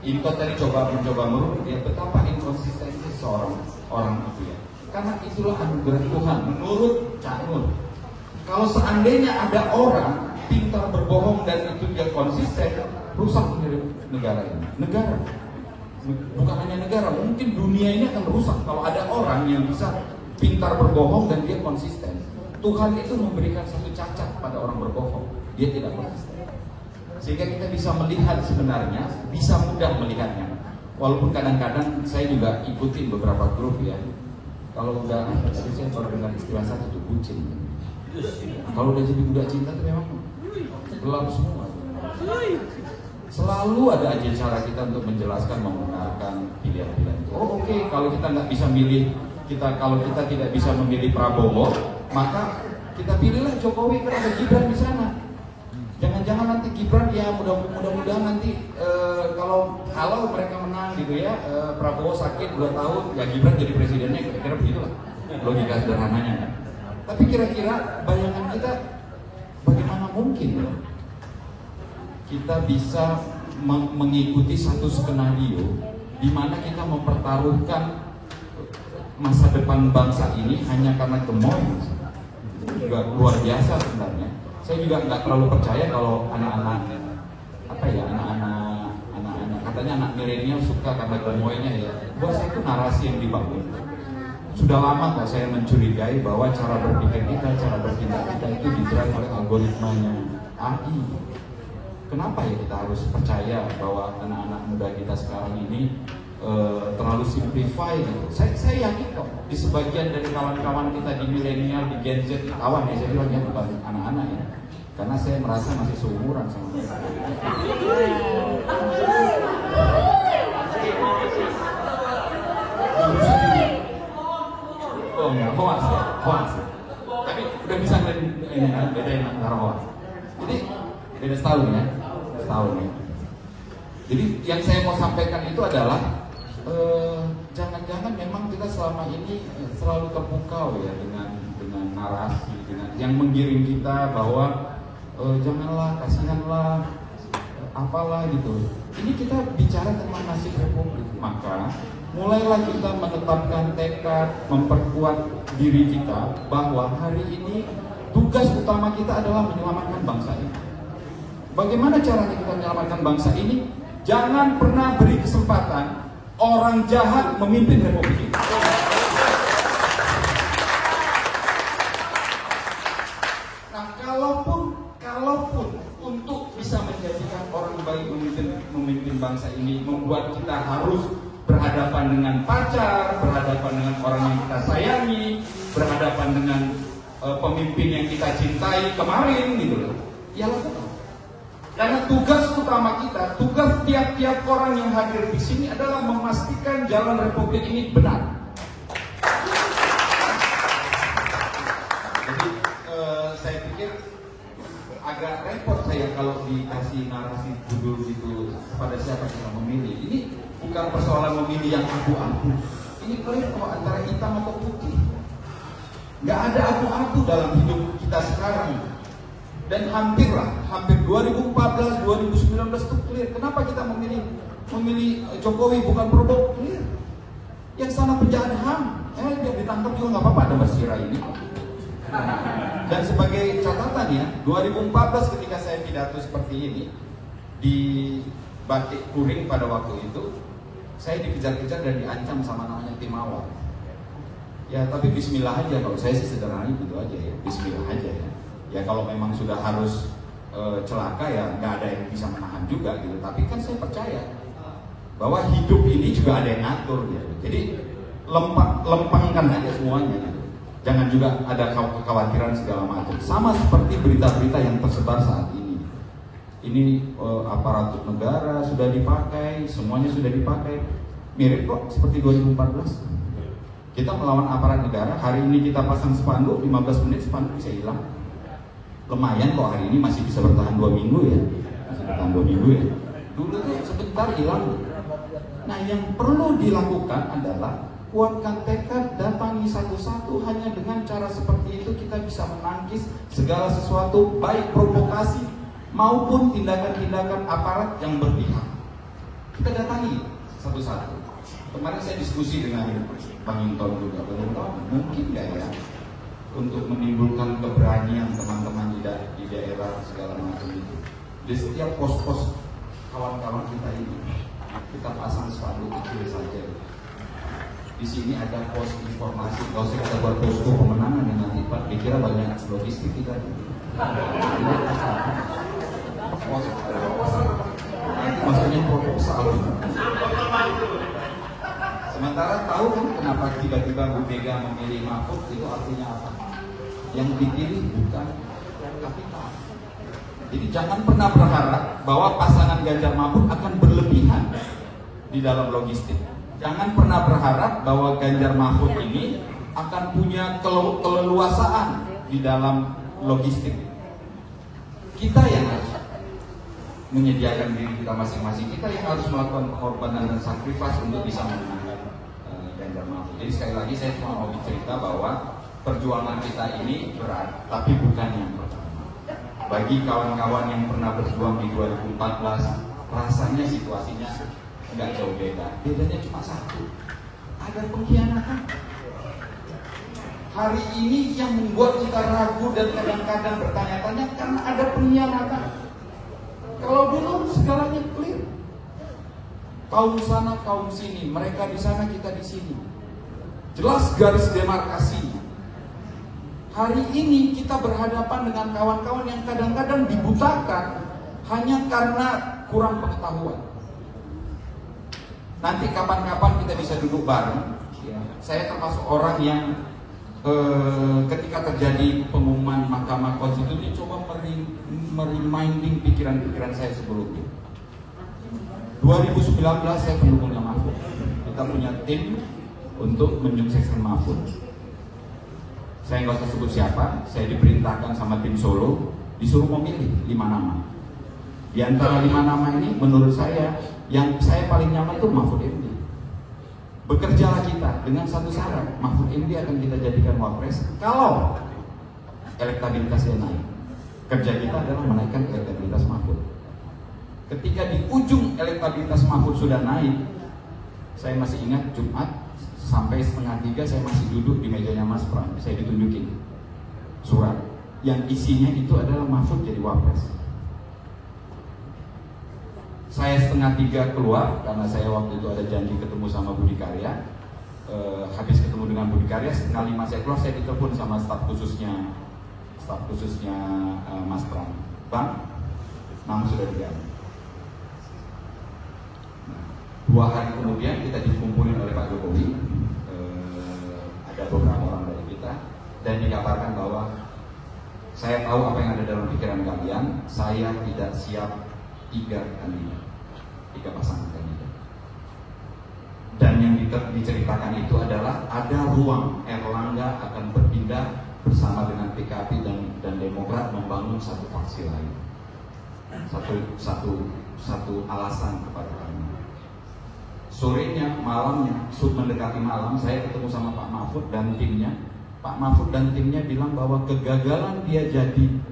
Intot tadi mencoba merunut ya betapa inkonsistensi seorang orang itu ya. Karena itulah anugerah Tuhan menurut Cak Nur. Kalau seandainya ada orang pintar berbohong dan itu dia konsisten, rusak negara ini. Negara, bukan hanya negara, mungkin dunia ini akan rusak kalau ada orang yang bisa pintar berbohong dan dia konsisten. Tuhan itu memberikan satu cacat pada orang berbohong, dia tidak konsisten. Sehingga kita bisa melihat sebenarnya, bisa mudah melihatnya. Walaupun kadang-kadang saya juga ikutin beberapa grup ya. Kalau udah, tadi saya baru dengar istilah satu tuh bucin. Kalau udah jadi budak cinta tuh memang gelap semua. Selalu ada aja cara kita untuk menjelaskan, membenarkan pilihan-pilihan itu. Oh oke, kalau kita nggak bisa milih, kalau kita tidak bisa memilih Prabowo, maka kita pilihlah Jokowi, karena ada Gibran di sana. Jangan-jangan nanti Gibran ya mudah-mudahan nanti kalau mereka menang gitu ya, Prabowo sakit 2 tahun, ya Gibran jadi presidennya, kira-kira begitulah logika sederhananya kan. Tapi kira-kira bayangan kita bagaimana mungkin kita bisa mengikuti satu skenario di mana kita mempertaruhkan masa depan bangsa ini hanya karena gemoy. Juga luar biasa sebenarnya. Saya juga nggak terlalu percaya kalau anak-anak katanya anak milenial suka karena gemoynya ya. Buat saya itu narasi yang dibangun. Sudah lama kok saya mencurigai bahwa cara berpikir kita, cara bertindak kita itu didrive oleh algoritmanya AI. Kenapa ya kita harus percaya bahwa anak-anak muda kita sekarang ini terlalu simplify gitu. Saya yakin kok di sebagian dari kawan-kawan kita di milenial, di Gen Z, kawan ya saya bilang ya, bukan anak-anak ya, karena saya merasa masih seumuran sama mereka. ya, hoax ya, hoax. Tapi udah bisa bedain antara hoax. Jadi beda setahun ya. Jadi yang saya mau sampaikan itu adalah jangan-jangan memang kita selama ini selalu terpukau ya dengan narasi, dengan yang menggiring kita bahwa janganlah, kasihanlah, apalah gitu. Ini kita bicara tentang nasib Republik, maka mulailah kita menetapkan tekad, memperkuat diri kita bahwa hari ini tugas utama kita adalah menyelamatkan bangsa ini. Bagaimana caranya kita menyelamatkan bangsa ini? Jangan pernah beri kesempatan orang jahat memimpin Republik ini. Nah, kalaupun untuk bisa menjadikan orang baik memimpin bangsa ini, membuat kita harus berhadapan dengan pacar, berhadapan dengan orang yang kita sayangi, berhadapan dengan pemimpin yang kita cintai kemarin gitu loh. Ya lakukan. Karena tugas utama kita, tugas tiap-tiap orang yang hadir di sini adalah memastikan jalan Republik ini benar. Jadi saya pikir agak repot saya kalau dikasih narasi judul gitu pada siapa kita memilih. Ini bukan persoalan memilih yang abu-abu. Ini clear kok antara hitam atau putih. Nggak ada abu-abu dalam hidup kita sekarang. Dan hampir 2014, 2019 itu clear. Kenapa kita memilih Jokowi bukan Prabowo? Clear. Yang sana penjahat HAM, dia ditangkap juga nggak apa-apa, ada Basira ini. Dan sebagai catatan ya, 2014 ketika saya pidato seperti ini di Batik Kuring pada waktu itu, saya dikejar-kejar dan diancam sama namanya tim awal. Ya tapi Bismillah aja, kalau saya sih sederhana gitu aja ya, Bismillah aja ya. Ya kalau memang sudah harus celaka ya nggak ada yang bisa menahan juga gitu. Tapi kan saya percaya bahwa hidup ini juga ada yang ngatur gitu. Jadi lempangkan aja semuanya gitu. Jangan juga ada kekhawatiran segala macam. Sama seperti berita-berita yang tersebar saat ini. Ini aparatur negara sudah dipakai, semuanya sudah dipakai. Mirip kok seperti 2014. Kita melawan aparat negara, hari ini kita pasang spanduk, 15 menit spanduk bisa hilang. Lumayan kok hari ini masih bisa bertahan 2 minggu ya. Masih bertahan 2 minggu ya. Dulu tuh sebentar hilang. Nah yang perlu dilakukan adalah kuatkan tekad, datangi satu-satu. Hanya dengan cara seperti itu kita bisa menangkis segala sesuatu, baik provokasi maupun tindakan-tindakan aparat yang berpihak. Kita datangi satu-satu. Kemarin saya diskusi dengan Bang Inton juga. Bang Inton, mungkin nggak ya untuk menimbulkan keberanian teman-teman di daerah segala macam itu. Di setiap pos-pos kawan-kawan kita ini, kita pasang spanduk kecil saja. Di sini ada pos informasi, kalau saya kita buat posko pemenangan yang nanti Pak dikira banyak logistik kita. Maksudnya proposal. Sementara tahu kan kenapa tiba-tiba Bu Mega memilih Mahfud, itu artinya apa? Yang dipilih bukan kapital. Jadi jangan pernah berharap bahwa pasangan Ganjar Mahfud akan berlebihan di dalam logistik. Jangan pernah berharap bahwa Ganjar Mahfud ini akan punya keleluasaan di dalam logistik. Kita yang harus menyediakan diri kita masing-masing. Kita yang harus melakukan pengorbanan dan sakrifas untuk bisa memenangkan Ganjar Mahfud. Jadi sekali lagi saya cuma mau bercerita bahwa perjuangan kita ini berat, tapi bukan yang pertama. Bagi kawan-kawan yang pernah berjuang di 2014, rasanya situasinya nggak jauh beda. Bedanya cuma satu, ada pengkhianatan. Hari ini yang membuat kita ragu dan kadang-kadang bertanya-tanya karena ada pengkhianatan. Kalau dulu segalanya clear. Kaum sana, kaum sini, mereka di sana, kita di sini. Jelas garis demarkasinya. Hari ini kita berhadapan dengan kawan-kawan yang kadang-kadang dibutakan hanya karena kurang pengetahuan. Nanti kapan-kapan kita bisa duduk bareng. Saya termasuk orang yang ketika terjadi pengumuman Mahkamah Konstitusi coba mereminding pikiran-pikiran saya sebelumnya. 2019 saya pendukungnya Mahfud. Kita punya tim untuk menyukseskan Mahfud. saya nggak usah sebut siapa, saya diperintahkan sama tim Solo, disuruh memilih 5 nama. Di antara 5 nama ini, menurut saya, yang saya paling nyaman itu Mahfud MD. Bekerjalah kita dengan satu syarat, Mahfud MD akan kita jadikan wapres kalau elektabilitasnya naik. Kerja kita adalah menaikkan elektabilitas Mahfud. Ketika di ujung elektabilitas Mahfud sudah naik, saya masih ingat Jumat sampai 2:30 saya masih duduk di mejanya Mas Pram. Saya ditunjukin surat yang isinya itu adalah Mahfud jadi wapres. Saya 2:30 keluar karena saya waktu itu ada janji ketemu sama Budi Karya. Habis ketemu dengan Budi Karya, 4:30 saya keluar, saya ditelepon sama staf khususnya Mas Pram. Bang, nama sudah diganti. 2 hari kemudian kita dikumpulin oleh Pak Jokowi, ada beberapa orang dari kita, dan dikabarkan bahwa saya tahu apa yang ada dalam pikiran kalian, saya tidak siap 3 pasangan kandidat. Dan yang diceritakan itu adalah ada ruang Erlangga akan berpindah bersama dengan PKB dan Demokrat membangun satu faksi lain. Satu alasan kepada kami. Sorenya, malamnya, mendekati malam, saya ketemu sama Pak Mahfud dan timnya. Pak Mahfud dan timnya bilang bahwa kegagalan dia jadi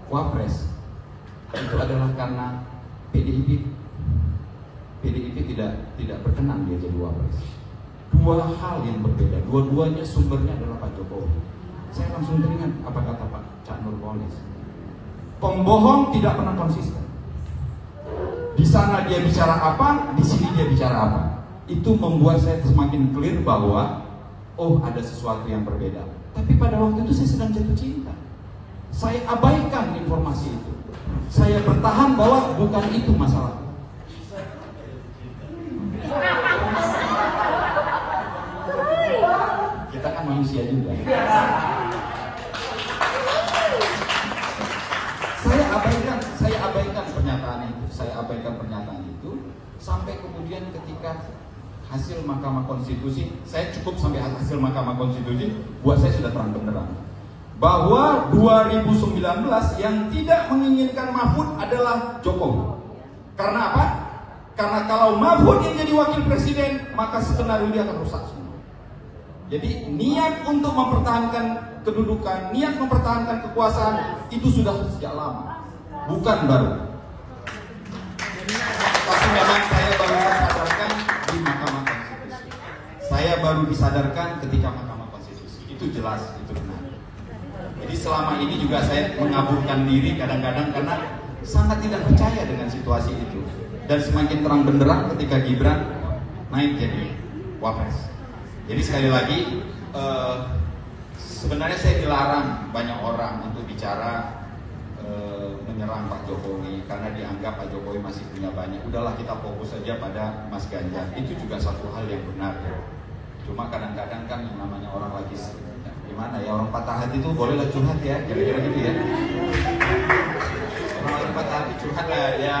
wapres itu adalah karena PDIP tidak berkenan dia jadi wapres. 2 hal yang berbeda, dua-duanya sumbernya adalah Pak Jokowi. Saya langsung teringat apa kata Pak Cak Nurpolis. Pembohong tidak pernah konsisten. Di sana dia bicara apa, di sini dia bicara apa. Itu membuat saya semakin clear bahwa ada sesuatu yang berbeda. Tapi pada waktu itu saya sedang jatuh cinta. Saya abaikan informasi itu. Saya bertahan bahwa bukan itu masalah. Kita kan manusia juga. Saya abaikan pernyataan itu sampai kemudian ketika hasil Mahkamah Konstitusi, saya cukup sampai hasil Mahkamah Konstitusi buat saya sudah terang benderang bahwa 2019 yang tidak menginginkan Mahfud adalah Jokowi. Karena apa? Karena kalau Mahfud yang jadi wakil presiden, maka skenario dia akan rusak semua. Jadi niat untuk mempertahankan kedudukan, niat mempertahankan kekuasaan itu sudah sejak lama, bukan baru. Tapi memang saya baru disadarkan di Mahkamah Konstitusi. Saya baru disadarkan ketika Mahkamah Konstitusi. Itu jelas, itu benar. Jadi selama ini juga saya mengaburkan diri kadang-kadang karena sangat tidak percaya dengan situasi itu. Dan semakin terang benderang ketika Gibran naik jadi wapres. Jadi sekali lagi, sebenarnya saya dilarang banyak orang untuk bicara menyerang Pak Jokowi karena dianggap Pak Jokowi masih punya banyak. Udahlah kita fokus saja pada Mas Ganjar. Itu juga satu hal yang benar. Cuma kadang-kadang kan yang namanya orang lagi gimana ya, orang patah hati itu bolehlah curhat ya, kira-kira gitu ya. Orang patah hati curhat lah ya,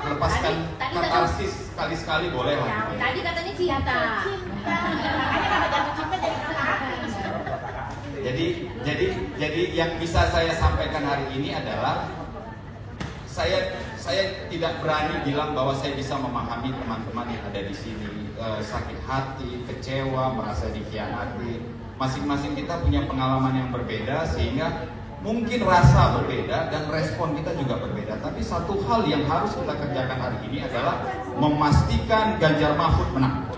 lepaskan katarsis sekali-sekali boleh lah. Tadi katanya cinta. Jadi yang bisa saya sampaikan hari ini adalah saya tidak berani bilang bahwa saya bisa memahami teman-teman yang ada di sini, sakit hati, kecewa, merasa dikhianati. Masing-masing kita punya pengalaman yang berbeda sehingga mungkin rasa berbeda dan respon kita juga berbeda. Tapi satu hal yang harus kita kerjakan hari ini adalah memastikan Ganjar Mahfud menang.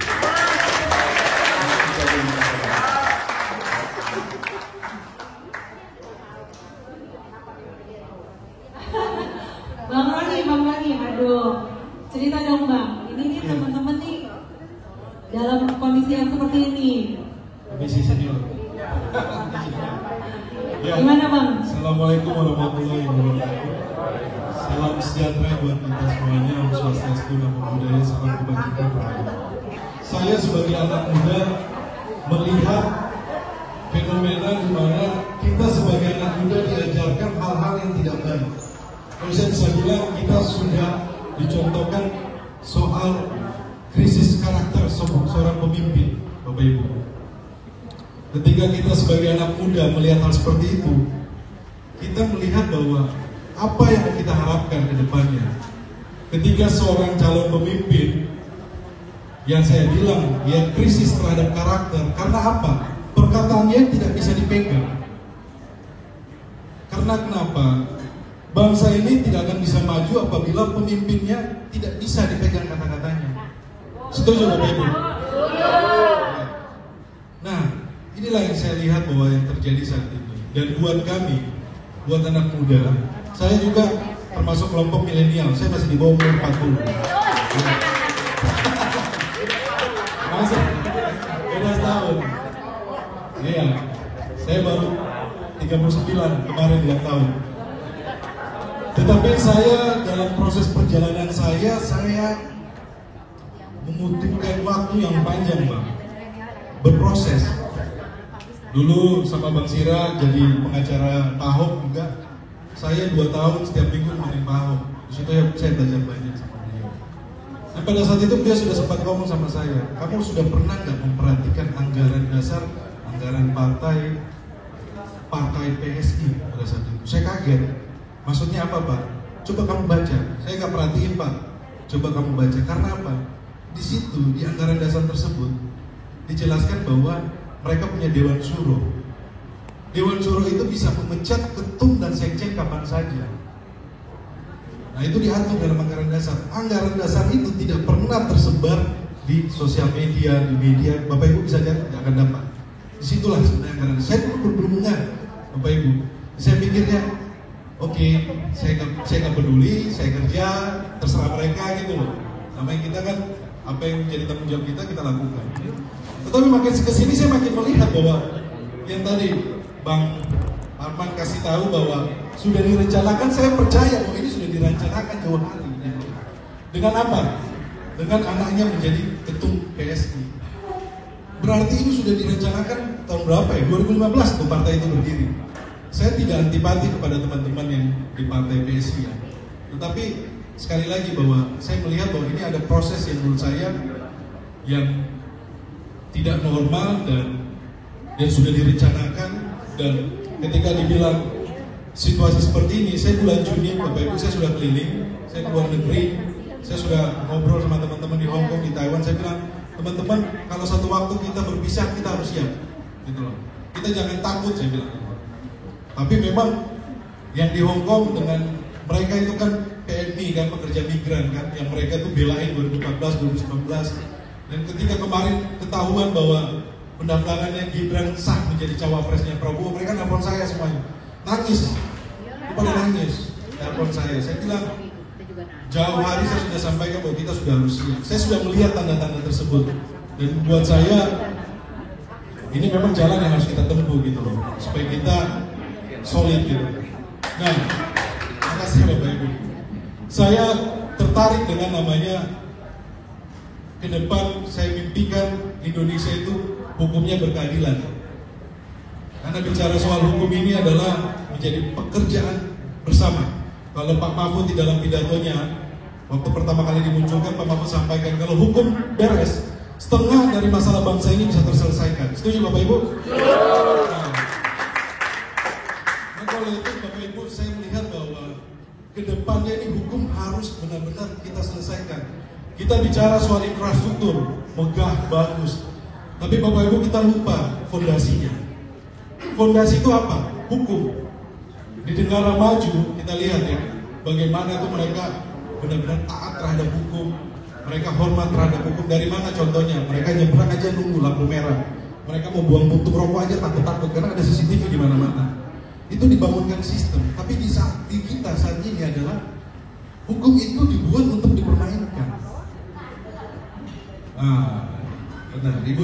Bang Roni, aduh, cerita dong Bang. Ini nih teman-teman nih dalam kondisi yang seperti ini. Komisi senior. Ya. Gimana Bang? Assalamualaikum warahmatullahi wabarakatuh. Salam sejahtera buat kita semuanya. Om Swastiastu, Namo Buddhaya, salam kebajikan. Saya sebagai anak muda melihat fenomena di mana kita sebagai anak muda diajarkan hal-hal yang tidak baik. Kalau saya bisa bilang kita sudah dicontohkan soal krisis karakter seorang pemimpin, Bapak Ibu. ketika kita sebagai anak muda melihat hal seperti itu, kita melihat bahwa apa yang kita harapkan ke depannya. Ketika seorang calon pemimpin yang saya bilang dia krisis terhadap karakter, karena apa? Perkataannya tidak bisa dipegang. Karena kenapa? Bangsa ini tidak akan bisa maju apabila pemimpinnya tidak bisa dipegang kata-katanya. Setuju Bapak Ibu? Nah, inilah yang saya lihat bahwa yang terjadi saat ini. Dan buat kami, buat anak muda, saya juga termasuk kelompok milenial. Saya masih di bawah umur 40. Masih beda setahun. Iya, saya baru 39 kemarin 2 tahun. Tetapi saya dalam proses perjalanan saya membutuhkan waktu yang panjang, Bang. Berproses. Dulu sama Bang Sira jadi pengacara Pak Ahok juga. Saya 2 tahun setiap minggu nemenin Pak Ahok. Di situ saya belajar banyak sama beliau. Dan pada saat itu dia sudah sempat ngomong sama saya, kamu sudah pernah nggak memperhatikan anggaran dasar, anggaran partai PSI pada saat itu? Saya kaget. Maksudnya apa, Pak? Coba kamu baca. Saya nggak perhatiin, Pak. Coba kamu baca. Karena apa? Di situ, di anggaran dasar tersebut dijelaskan bahwa mereka punya Dewan Suro. Dewan Suro itu bisa memecat ketum dan sekjen kapan saja. Nah, itu diatur dalam anggaran dasar. Anggaran dasar itu tidak pernah tersebar di sosial media, di media. Bapak Ibu bisa cari, tidak akan dapat. Disitulah sebenarnya anggaran dasar. Saya dulu belum dengar, Bapak Ibu. Saya pikirnya, oke, saya nggak peduli, saya kerja, terserah mereka gitu loh. Namanya kita kan, apa yang menjadi tanggung jawab kita lakukan. Tetapi makin kesini saya makin melihat bahwa yang tadi Bang Arman kasih tahu bahwa sudah direncanakan, saya percaya bahwa ini sudah direncanakan jauh hari. Dengan apa? Dengan anaknya menjadi ketum PSI. Berarti ini sudah direncanakan tahun berapa ya? 2015 tuh partai itu berdiri. Saya tidak antipati kepada teman-teman yang di partai PSI ya. Tetapi sekali lagi bahwa saya melihat bahwa ini ada proses yang menurut saya yang tidak normal dan sudah direncanakan. Dan ketika dibilang situasi seperti ini, saya bulan Juni Bapak Ibu saya sudah keliling, saya ke luar negeri, saya sudah ngobrol sama teman-teman di Hong Kong, di Taiwan. Saya bilang, teman-teman kalau satu waktu kita berpisah kita harus siap, gitu loh. Kita jangan takut, saya bilang. Tapi memang yang di Hong Kong dengan mereka itu kan PMI kan, pekerja migran kan, yang mereka itu belain 2014, 2019. Dan ketika kemarin ketahuan bahwa pendaftarannya Gibran sah menjadi cawapresnya Prabowo, mereka nelpon saya semuanya, nangis, pada nangis, nelpon saya. Saya bilang, jauh hari saya sudah sampaikan bahwa kita sudah harus siap. Saya sudah melihat tanda-tanda tersebut, dan buat saya ini memang jalan yang harus kita tempuh gitu loh, supaya kita solid gitu. Nah, makasih Bapak Ibu. Saya tertarik dengan namanya ke depan saya mimpikan Indonesia itu hukumnya berkeadilan. Karena bicara soal hukum ini adalah menjadi pekerjaan bersama. Kalau Pak Mahfud di dalam pidatonya waktu pertama kali dimunculkan, Pak Mahfud sampaikan kalau hukum beres, setengah dari masalah bangsa ini bisa terselesaikan. Setuju Bapak Ibu? Nah, kalau itu Bapak Ibu, saya melihat bahwa ke depannya ini hukum harus benar-benar kita selesaikan. Kita bicara soal infrastruktur, megah, bagus. Tapi Bapak Ibu kita lupa fondasinya. Fondasi itu apa? Hukum. Di negara maju kita lihat ya, bagaimana itu mereka benar-benar taat terhadap hukum. Mereka hormat terhadap hukum. Dari mana contohnya? Mereka nyebrang aja nunggu lampu merah. Mereka mau buang puntung rokok aja takut-takut karena ada CCTV di mana-mana. Itu dibangunkan sistem. Tapi di kita saat ini adalah hukum itu dibuat untuk dipermainkan. Benar, Ibu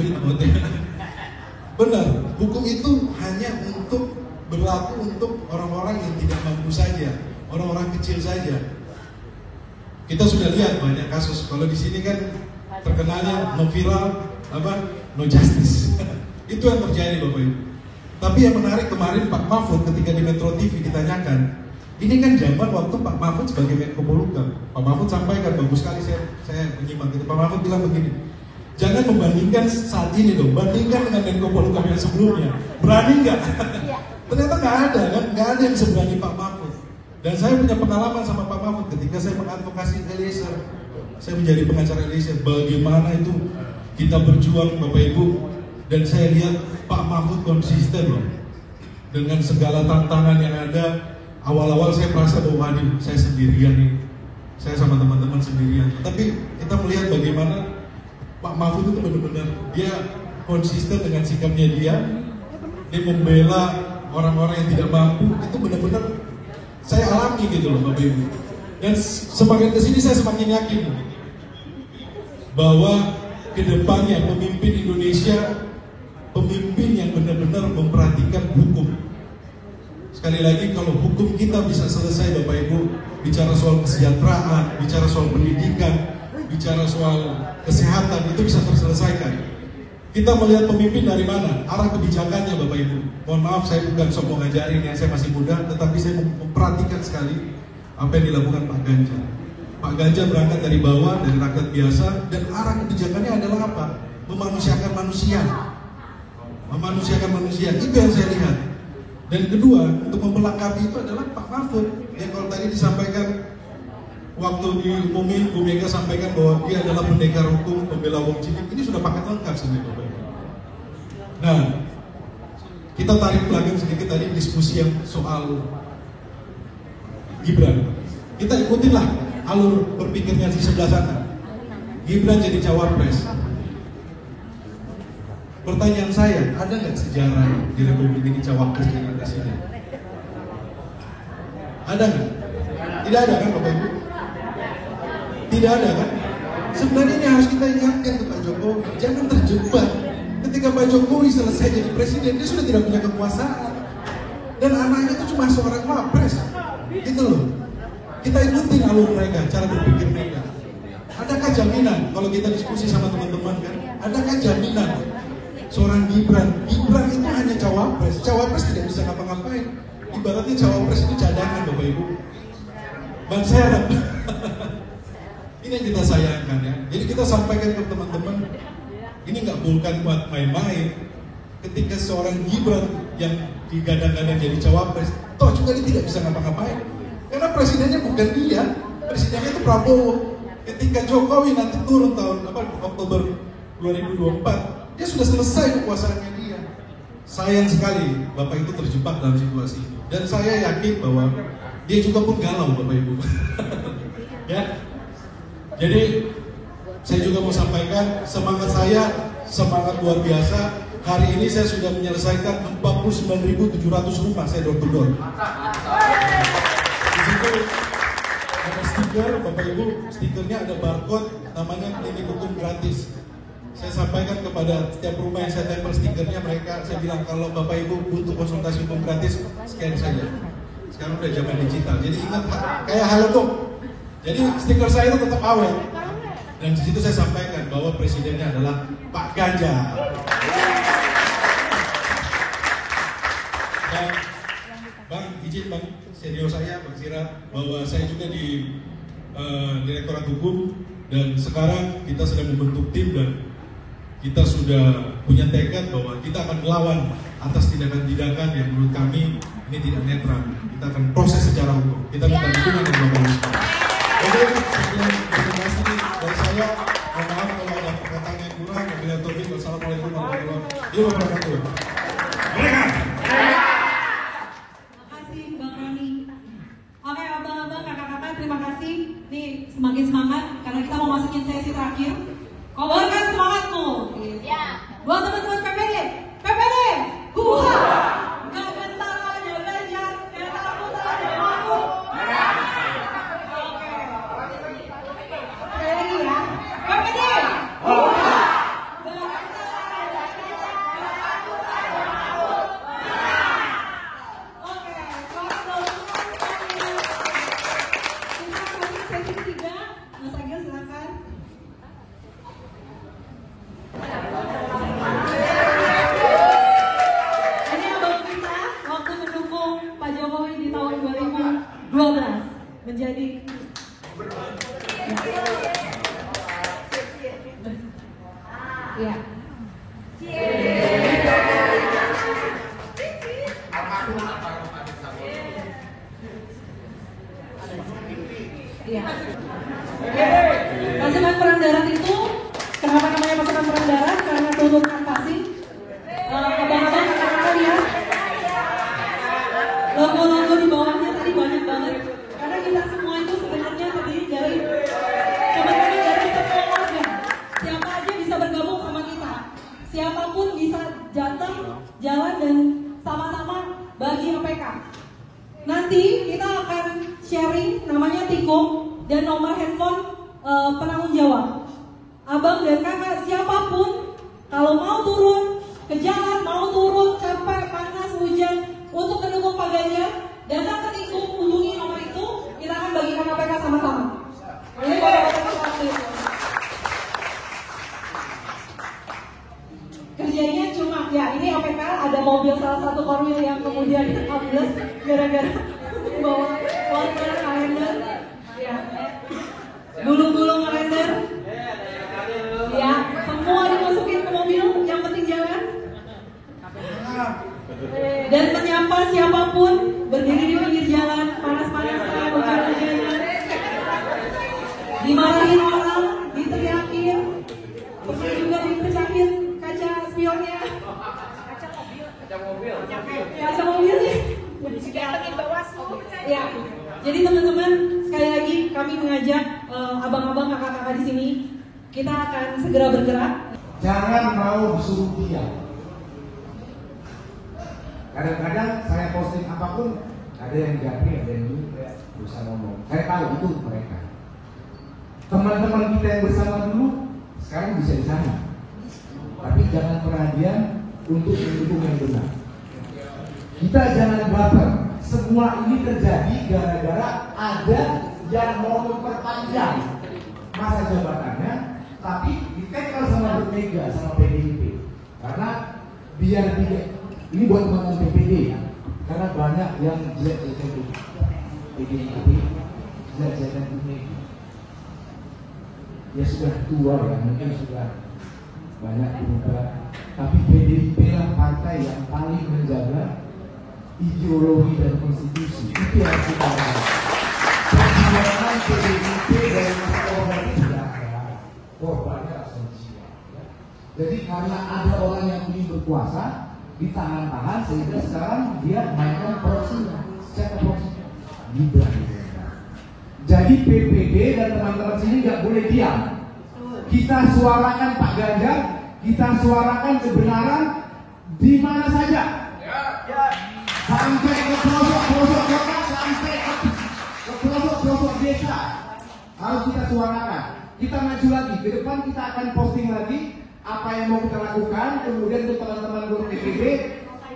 benar, hukum itu hanya untuk berlaku untuk orang-orang yang tidak mampu saja, orang-orang kecil saja. Kita sudah lihat banyak kasus. Kalau di sini kan terkenalnya no viral, no justice. Itu yang terjadi Bapak Ibu. Tapi yang menarik kemarin Pak Mahfud ketika di Metro TV ditanyakan, ini kan zaman waktu Pak Mahfud sebagai Menko Polhukam. Pak Mahfud sampaikan bagus sekali, saya menyimak itu. Pak Mahfud bilang begini, Jangan membandingkan saat ini dong, bandingkan dengan Menko Polhukam yang sebelumnya. Berani nggak? Ternyata nggak ada kan, nggak ada yang seberani Pak Mahfud. Dan saya punya pengalaman sama Pak Mahfud ketika saya mengadvokasi Eliezer. Saya menjadi pengacara Eliezer. Bagaimana itu kita berjuang Bapak Ibu. Dan saya lihat Pak Mahfud konsisten loh. Dengan segala tantangan yang ada. Awal-awal saya merasa bahwa waduh, saya sendirian nih. Saya sama teman-teman sendirian. Tapi kita melihat bagaimana Pak Mahfud itu benar-benar dia konsisten dengan sikapnya dia membela orang-orang yang tidak mampu, itu benar-benar saya alami gitu loh Bapak Ibu. Dan semakin kesini saya semakin yakin bahwa kedepannya pemimpin Indonesia pemimpin yang benar-benar memperhatikan hukum. Sekali lagi kalau hukum kita bisa selesai Bapak Ibu, bicara soal kesejahteraan, bicara soal pendidikan, bicara soal kesehatan, itu bisa terselesaikan. Kita melihat pemimpin dari mana? Arah kebijakannya Bapak Ibu. Mohon maaf saya bukan sok mau ngajarin ya, saya masih muda, tetapi saya memperhatikan sekali apa yang dilakukan Pak Ganjar. Pak Ganjar berangkat dari bawah, dari rakyat biasa, dan arah kebijakannya adalah apa? Memanusiakan manusia. Memanusiakan manusia, itu yang saya lihat. Dan kedua, untuk memperlengkapi itu adalah Pak Mahfud. Yang kalau tadi disampaikan waktu diumumin, Bu Mega sampaikan bahwa dia adalah pendekar hukum, pembela wong cilik. Ini sudah paket lengkap sebenarnya Bapak Ibu. Nah, kita tarik belakang sedikit tadi diskusi yang soal Gibran. Kita ikutinlah alur berpikirnya di sebelah sana. Gibran jadi cawapres. Pertanyaan saya, ada nggak sejarah di Republik ini cawapres jadi presiden? Ada nggak? Tidak ada kan Bapak Ibu? Tidak ada kan? Sebenarnya ini harus kita ingatkan ke Pak Jokowi. Jangan terjebak. Ketika Pak Jokowi selesai jadi presiden, dia sudah tidak punya kekuasaan. Dan anaknya itu cuma seorang wapres. Gitu loh. Kita ikutin alur mereka, cara berpikir mereka. Adakah jaminan, kalau kita diskusi sama teman-teman kan, adakah jaminan seorang Gibran itu hanya cawapres. Cawapres tidak bisa ngapa-ngapain. Ibaratnya cawapres itu cadangan Bapak Ibu. Ban serep. Ini yang kita sayangkan ya. Jadi kita sampaikan ke teman-teman, ini nggak bukan buat main-main. Ketika seorang Gibran yang digadang-gadang jadi cawapres, toh juga dia tidak bisa ngapa-ngapain. Karena presidennya bukan dia, presidennya itu Prabowo. Ketika Jokowi nanti turun tahun Oktober 2024, dia sudah selesai kekuasaannya dia. Sayang sekali Bapak itu terjebak dalam situasi ini. Dan saya yakin bahwa dia juga pun galau Bapak Ibu. Ya. Jadi saya juga mau sampaikan semangat saya, semangat luar biasa. Hari ini saya sudah menyelesaikan 49.700 rumah saya door to door. Di situ ada stiker, Bapak Ibu, stikernya ada barcode, namanya klinik hukum gratis. Saya sampaikan kepada setiap rumah yang saya tempel stikernya mereka, saya bilang kalau Bapak Ibu butuh konsultasi hukum gratis, scan saja. Sekarang udah zaman digital, jadi ingat kayak Halodoc. Jadi stiker saya itu tetap awet. Dan di situ saya sampaikan bahwa presidennya adalah Pak Ganjar. Dan Bang, izin Bang, senior saya Bang Sira, bahwa saya juga di Direktorat Hukum dan sekarang kita sedang membentuk tim dan kita sudah punya tekad bahwa kita akan melawan atas tindakan-tindakan yang menurut kami ini tidak netral. Kita akan proses secara hukum. Kita minta dukungan dari Bapak Ibu. Oke, sekian presentasi dari saya. Mohon maaf kalau ada perkataan yang kurang. Wabillahi taufiq. Wassalamualaikum warahmatullahi wabarakatuh. Terima kasih Bang Roni. Oke abang-abang, kakak-kakak, terima kasih. Nih semakin semangat karena kita mau masukin sesi terakhir. Kobarkan semangatmu. Ya. Buat teman-teman PPD, PPD, gua. Gak gentar aja belajar, gak takut aja mampu. Oke. Sekali lagi ya. PPD, gua. Menjadi jalan dan sama-sama bagi APK. Nanti kita akan sharing namanya Tikung dan nomor handphone penanggung jawab. Abang dan kakak siapapun kalau mau turun ke jalan, mau turun capek, panas, hujan untuk mendukung Pak Ganjar, datang ke Tikung, hubungi nomor itu, kita akan bagikan APK sama-sama. Ini kerjanya cuma ya ini APK, ada mobil salah satu korwil yang kemudian ambles gara-gara bawa kalender, ya gulung-gulung kalender, ya semua dimasukin ke mobil, yang penting jalan. Dan menyapa siapapun berdiri di pinggir jalan, panas-panasan, hujan-hujanan, dimarahin orang, diteriakin, pernah juga dipecahin kaca spionnya, kaca mobilnya. Ya, jadi teman-teman sekali lagi kami mengajak abang-abang, kakak-kakak di sini, kita akan segera bergerak. Jangan mau disuruh diam. Kadang-kadang saya posting apapun ada yang japri, ada yang ini kayak berusaha ngomong. Saya tahu itu mereka. Teman-teman kita yang bersama dulu sekarang bisa di sana. Tapi jangan pernah diam untuk mendukung yang benar. Kita jangan baper. Semua ini terjadi gara-gara ada yang mau memperpanjang masa jabatannya, tapi ditekel sama Bu Mega sama PDIP. Karena biar tidak, ini buat teman-teman PPD ya, karena banyak yang jelek-jelekan PDIP, jelek-jelekan Bu Mega. Ya sudah tua ya, mungkin sudah banyak berubah, tapi PDIP lah partai yang paling menjaga ideologi dan konstitusi. Itu yang kita lakukan. Perjuangan PDIP dari masa Orde Baru tidak ada, korbannya rasa jiwa. Jadi karena ada orang yang ingin berkuasa, ditahan-tahan sehingga sekarang dia mainkan proksinya, secara proksinya. Jadi PPD dan teman-teman sini nggak boleh diam. Kita suarakan Pak Ganjar, kita suarakan kebenaran di mana saja. Sampai ke pelosok-pelosok kota, sampai ke pelosok-pelosok desa harus kita suarakan. Kita maju lagi, ke depan kita akan posting lagi apa yang mau kita lakukan. Kemudian untuk teman-teman guru PPD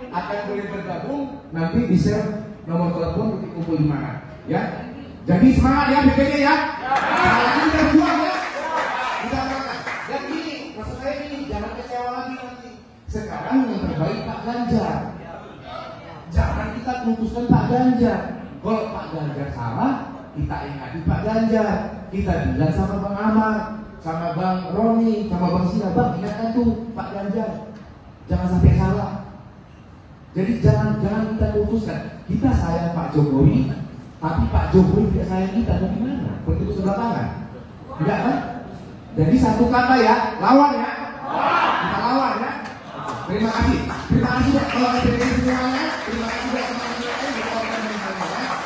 akan boleh bergabung, nanti di share nomor telepon untuk kumpul di mana, ya. Jadi semangat ya PPD ya. Lagi kita berjuang ya. Kita berangkat. Dan ini, maksud saya ini jangan kecewa lagi nanti. Sekarang yang terbaik Pak Ganjar. Jangan kita putuskan Pak Ganjar. Kalau Pak Ganjar salah, kita ingati Pak Ganjar. Kita bilang sama Bang Ahmad, sama Bang Roni, sama Bang Sina, Bang ingatkan tuh Pak Ganjar, jangan sampai salah. Jadi jangan kita putuskan. Kita sayang Pak Jokowi, tapi Pak Jokowi tidak sayang kita. Bagaimana? Bertepuk sebelah tangan? Enggak kan? Jadi satu kata ya, lawan ya. Kita lawan ya. Terima kasih. Terima kasih ya kalau ada semuanya. Terima kasih ya teman-teman.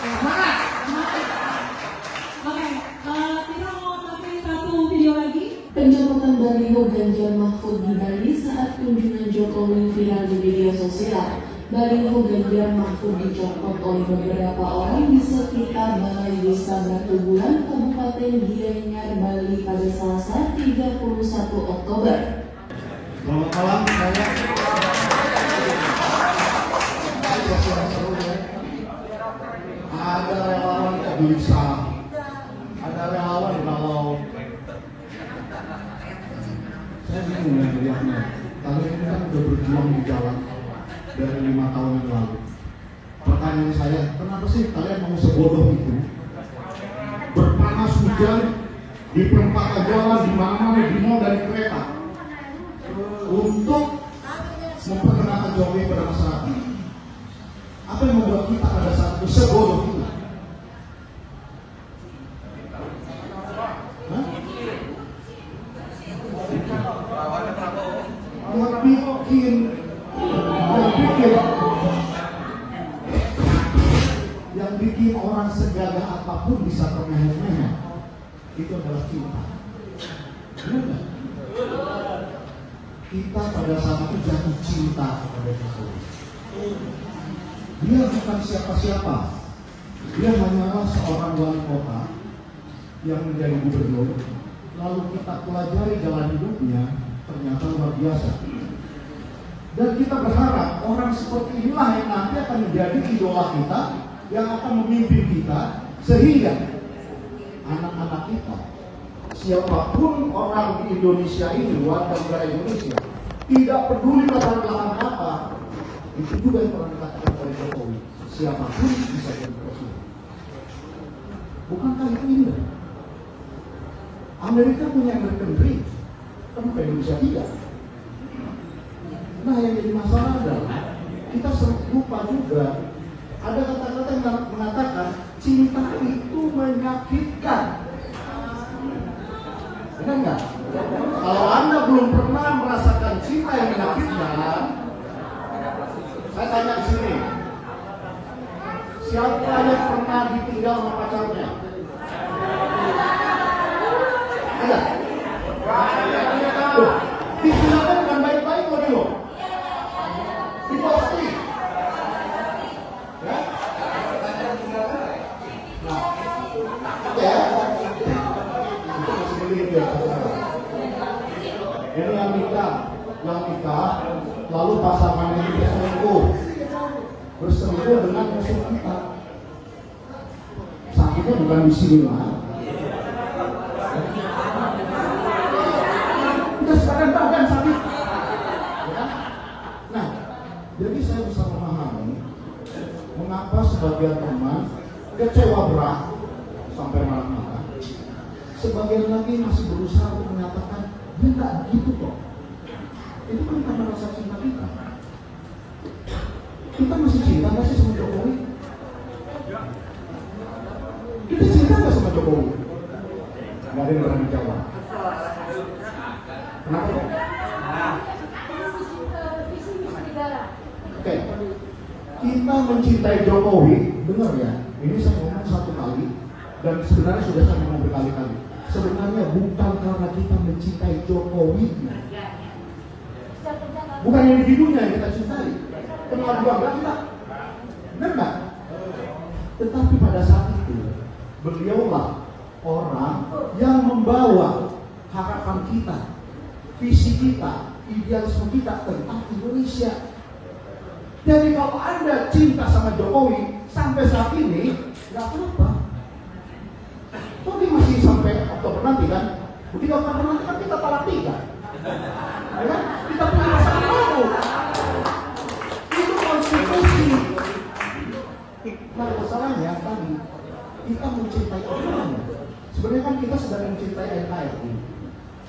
Semangat. Oke, kita mau pakai satu video lagi. Pencopotan baliho Ganjar Mahfud di Bali saat kunjungan Jokowi viral di media sosial. Baliho Ganjar Mahfud dicopot oleh beberapa orang di sekitar Balai Desa Batu Bulan, Kabupaten Gianyar, Bali pada Selasa 31 Oktober. Selamat malam, saya ada relawan yang bisa, ada relawan kalau saya bingung ya melihatnya. Kalian ini kan udah berjuang di jalan dari 5 tahun yang lalu. Pertanyaan saya, kenapa sih kalian mau sebodoh itu? Berpanas hujan di perempatan jalan, di mana-mana, di mall dan di kereta, untuk memperkenalkan Jokowi pada masyarakat. Apa yang membuat kita pada saat itu sebodoh itu? Yang bikin orang segagah apapun bisa termehek-mehek itu adalah kita. Benar? Kita pada saat itu jatuh cinta kepada Jokowi. Dia bukan siapa-siapa. Dia hanyalah seorang wali kota yang menjadi gubernur. Lalu kita pelajari jalan hidupnya, ternyata luar biasa. Dan kita berharap orang seperti inilah yang nanti akan menjadi idola kita, yang akan memimpin kita, sehingga anak-anak kita, siapapun orang di Indonesia ini, warga negara Indonesia, tidak peduli latar belakang apa, itu juga yang pernah dikatakan oleh Jokowi, siapapun bisa jadi presiden. Bukankah itu indah? Amerika punya American Dream, kenapa Indonesia tidak? Nah, yang jadi masalah adalah kita sering lupa juga, ada kata-kata yang mengatakan cinta itu menyakitkan. Benar nggak? Kalau Anda belum pernah merasakan cinta yang menyakitkan, saya tanya di sini, siapa yang pernah ditinggal sama pacarnya? Ada? Ditinggalkan dengan baik-baik kok dulu. Diposting. Ya? Nah, ya. Itu masih beli ya. Ini yang nikah, lalu pasangan ini berselingkuh dengan musuh kita. Sakitnya bukan di sini lah. Kita sekarang badan sakit. Ya? Nah, jadi saya bisa memahami mengapa sebagian teman kecewa berat sampai marah-marah. Sebagian lagi masih berusaha untuk menyatakan dia nggak gitu kok. Itu kan karena rasa cinta kita. Kita masih cinta nggak sih sama Jokowi? Kita cinta nggak sama Jokowi? Nggak ada yang berani jawab. Kenapa kok? Oke, kita mencintai Jokowi, benar ya? Ini saya ngomong satu kali dan sebenarnya sudah saya ngomong berkali-kali. Sebenarnya bukan karena kita mencintai Jokowi, bukan individunya yang kita cintai, kenal bangga kita, benar nggak? Tetapi pada saat itu beliaulah orang yang membawa harapan kita, visi kita, idealisme kita tentang Indonesia. Jadi kalau Anda cinta sama Jokowi sampai saat ini, nggak apa-apa. Kok dia masih sampai Oktober nanti kan? Di Oktober nanti kan kita talak 3. Ya kan? Kita punya pasangan baru. Itu konstitusi. Nah, masalahnya tadi kita mencintai orang. Sebenarnya kan kita sedang mencintai NKRI.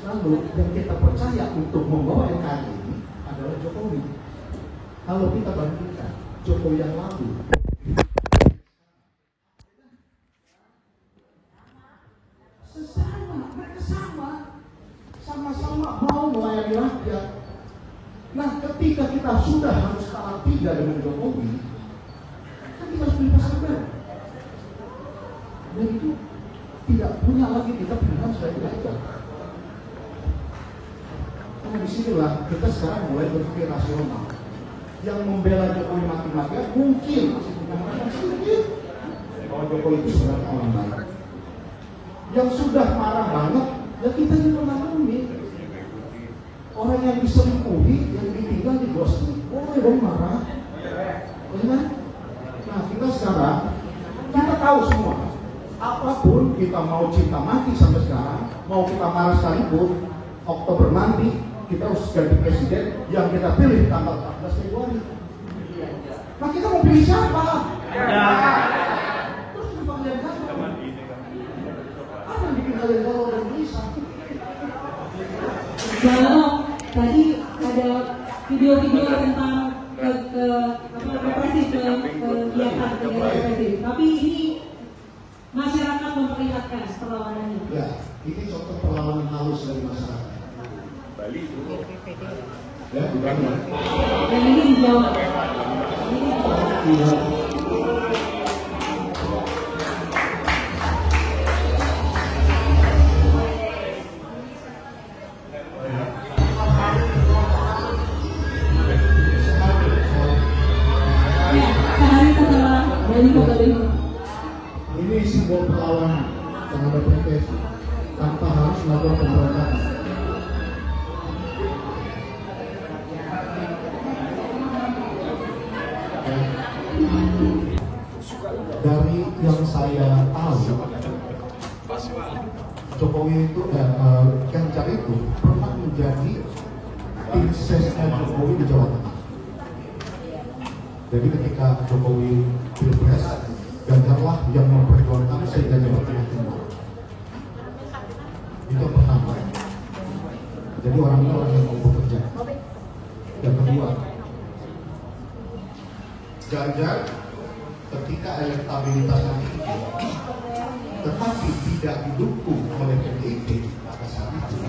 Lalu yang kita percaya untuk membawa NKRI ini adalah Jokowi. Kalau kita bandingkan Jokowi yang lalu, mereka sama-sama mau melayani rakyat. Nah, ketika kita sudah harus talak 3 dengan Jokowi, kan kita harus bebas sabar. Dan itu tidak punya lagi kita pilihan selain rakyat. Karena disinilah kita sekarang mulai berpikir rasional. Yang membela Jokowi mati-matian mungkin masih punya harapan sedikit bahwa Jokowi itu sebenarnya orang baik. Yang sudah marah banget, ya kita juga maklumi. Orang yang diselingkuhi, yang ditinggal di ghosting, boleh dong marah. Benar? Nah, kita sekarang kita tahu semua. Apapun kita mau cinta mati sampai sekarang, mau kita marah sekalipun, Oktober nanti kita harus ganti presiden yang kita pilih tanggal 14 Februari. Nah, kita mau pilih siapa? Terus kenapa kalian galau? Apa yang bikin kalian galau dan gelisah? Kalau tadi ada video-video tentang represif kegiatan represif, tapi ini masyarakat memperlihatkan perlawanannya. Ya, ini contoh perlawanan halus dari masyarakat. Bali itu. Ya, bukan ya. Dan ini dijawab. Dari yang saya tahu, Jokowi itu, Ganjar itu pernah menjadi tim sesnya Jokowi di Jawa Tengah. Jadi ketika Jokowi pilpres, Ganjarlah yang memperjuangkan sehingga Jawa Tengah timur. Itu yang pertama. Jadi orangnya orang yang mau bekerja. Yang kedua, Ganjar ketika elektabilitasnya tinggi, tetapi tidak didukung oleh PDIP pada saat itu,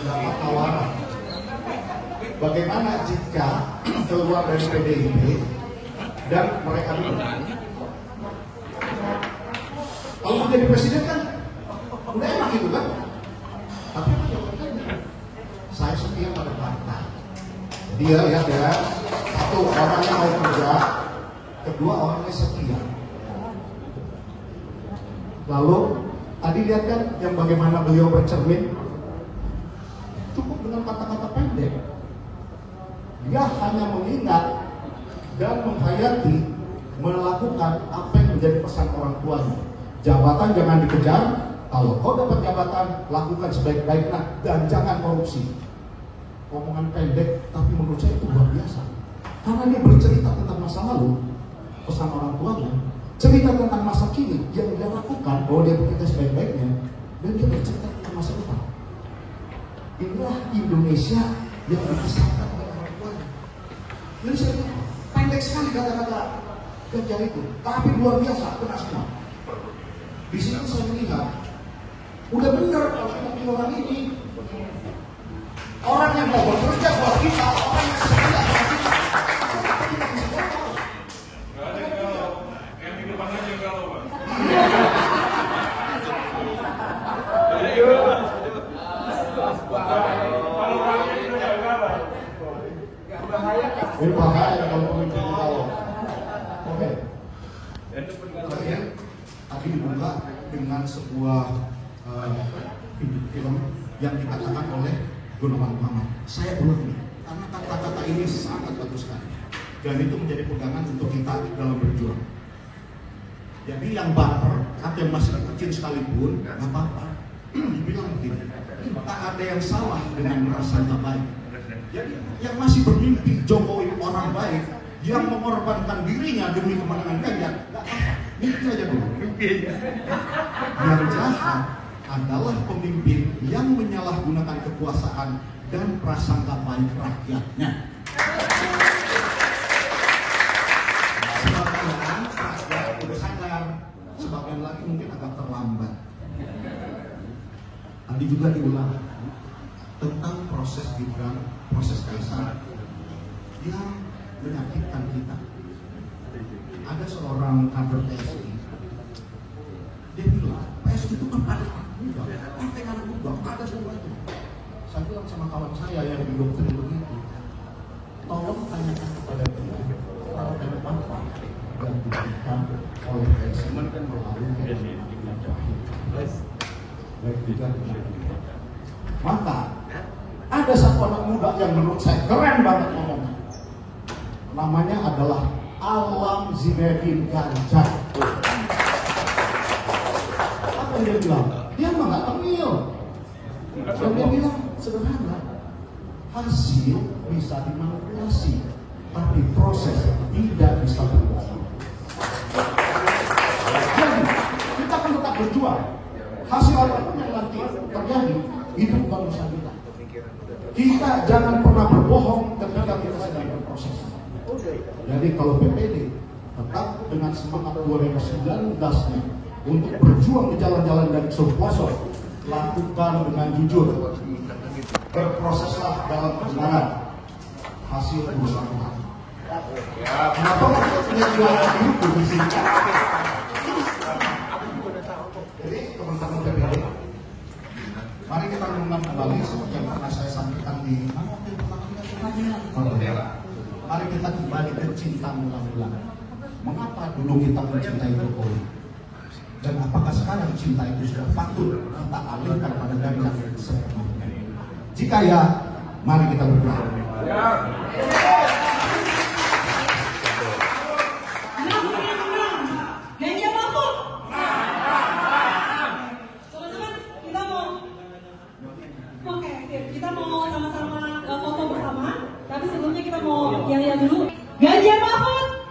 mendapat tawaran. Bagaimana jika keluar dari PDIP dan mereka dukung? Kalau menjadi presiden kan udah enak gitu kan? Tapi saya setia pada partai. Dia lihat ya, satu orangnya mau kerja, kedua orangnya setia. Lalu tadi lihat kan yang bagaimana beliau bercermin, cukup dengan kata-kata pendek. Dia hanya mengingat dan menghayati, melakukan apa yang menjadi pesan orang tuanya. Jabatan jangan dikejar, kalau kau dapat jabatan lakukan sebaik-baiknya dan jangan korupsi. Omongan pendek, tapi menurut saya itu luar biasa. Karena dia bercerita tentang masa lalu, pesan orang tuanya, cerita tentang masa kini yang dia lakukan, bahwa dia bekerja sebaik-baiknya, dan dia bercerita tentang masa depan. Inilah Indonesia yang dibesarkan oleh orang tuanya. Jadi saya pendek sekali kata-kata Ganjar itu, tapi luar biasa, kena semua. Di sini saya melihat, udah bener kalau kita pilih orang ini. Orang yang mau bekerja buat kita, orang yang setia buat kita. Yang di depan aja kalau Pak. Ini bahaya kalau pemimpin kalau. Oke. Tadi dibuka dengan sebuah film yang dikatakan oleh Gunawan Muhammad. Saya ulangi, karena kata-kata ini sangat bagus sekali, dan itu menjadi pegangan untuk kita dalam berjuang. Jadi yang baper, atau yang masih kecil sekalipun, nggak apa-apa. Dibilang begini, tak ada yang salah dengan merasa tak baik. Jadi yang masih bermimpi Jokowi orang baik, yang mengorbankan dirinya demi kemenangan Ganjar, nggak apa-apa. Mimpi aja dulu. Mimpi aja. Yang jahat adalah pemimpin yang menyalahgunakan kekuasaan dan prasangka baik rakyatnya. Sebagian rakyat sudah sadar, sebagian lagi mungkin agak terlambat. Tadi juga diulang tentang proses Gibran, proses Kaisar yang menyakitkan kita. Ada seorang kader PSI, dia bilang PSI itu kan ada partai anak muda, ada semua itu. Saya bilang sama kawan saya yang di dokter begitu, tolong tanyakan kepada dia kalau ada apa yang diberikan oleh PSI melalui yang terakhir. Baik juga. Maka ada satu anak muda yang menurut saya keren banget ngomongnya. Namanya adalah Alam Zinedine Ganjar. Apa yang dia bilang? Dia mah nggak tengil. Dan dia bilang sederhana, hasil bisa dimanipulasi, tapi proses tidak bisa berbohong. Jadi kita akan tetap berjuang. Hasil apapun yang nanti terjadi, itu bukan urusan kita. Kita jangan pernah berbohong ketika kita sedang berproses. Jadi kalau PPD tetap dengan semangat 2019-nya untuk berjuang di jalan-jalan dan sepuasnya, lakukan dengan jujur, berproseslah dalam kebenaran, hasil urusan Tuhan. Kenapa kita punya jualan itu di sini? Jadi teman-teman PPD, mari kita renungkan kembali seperti yang pernah saya sampaikan di mari kita kembali ke cinta mula-mula. Mengapa dulu kita mencintai Jokowi? Dan apakah sekarang cinta itu sudah patut kita alihkan pada Ganjar sepenuhnya? Jika ya, mari kita berdoa. Yang dulu. Ganjar Mahfud.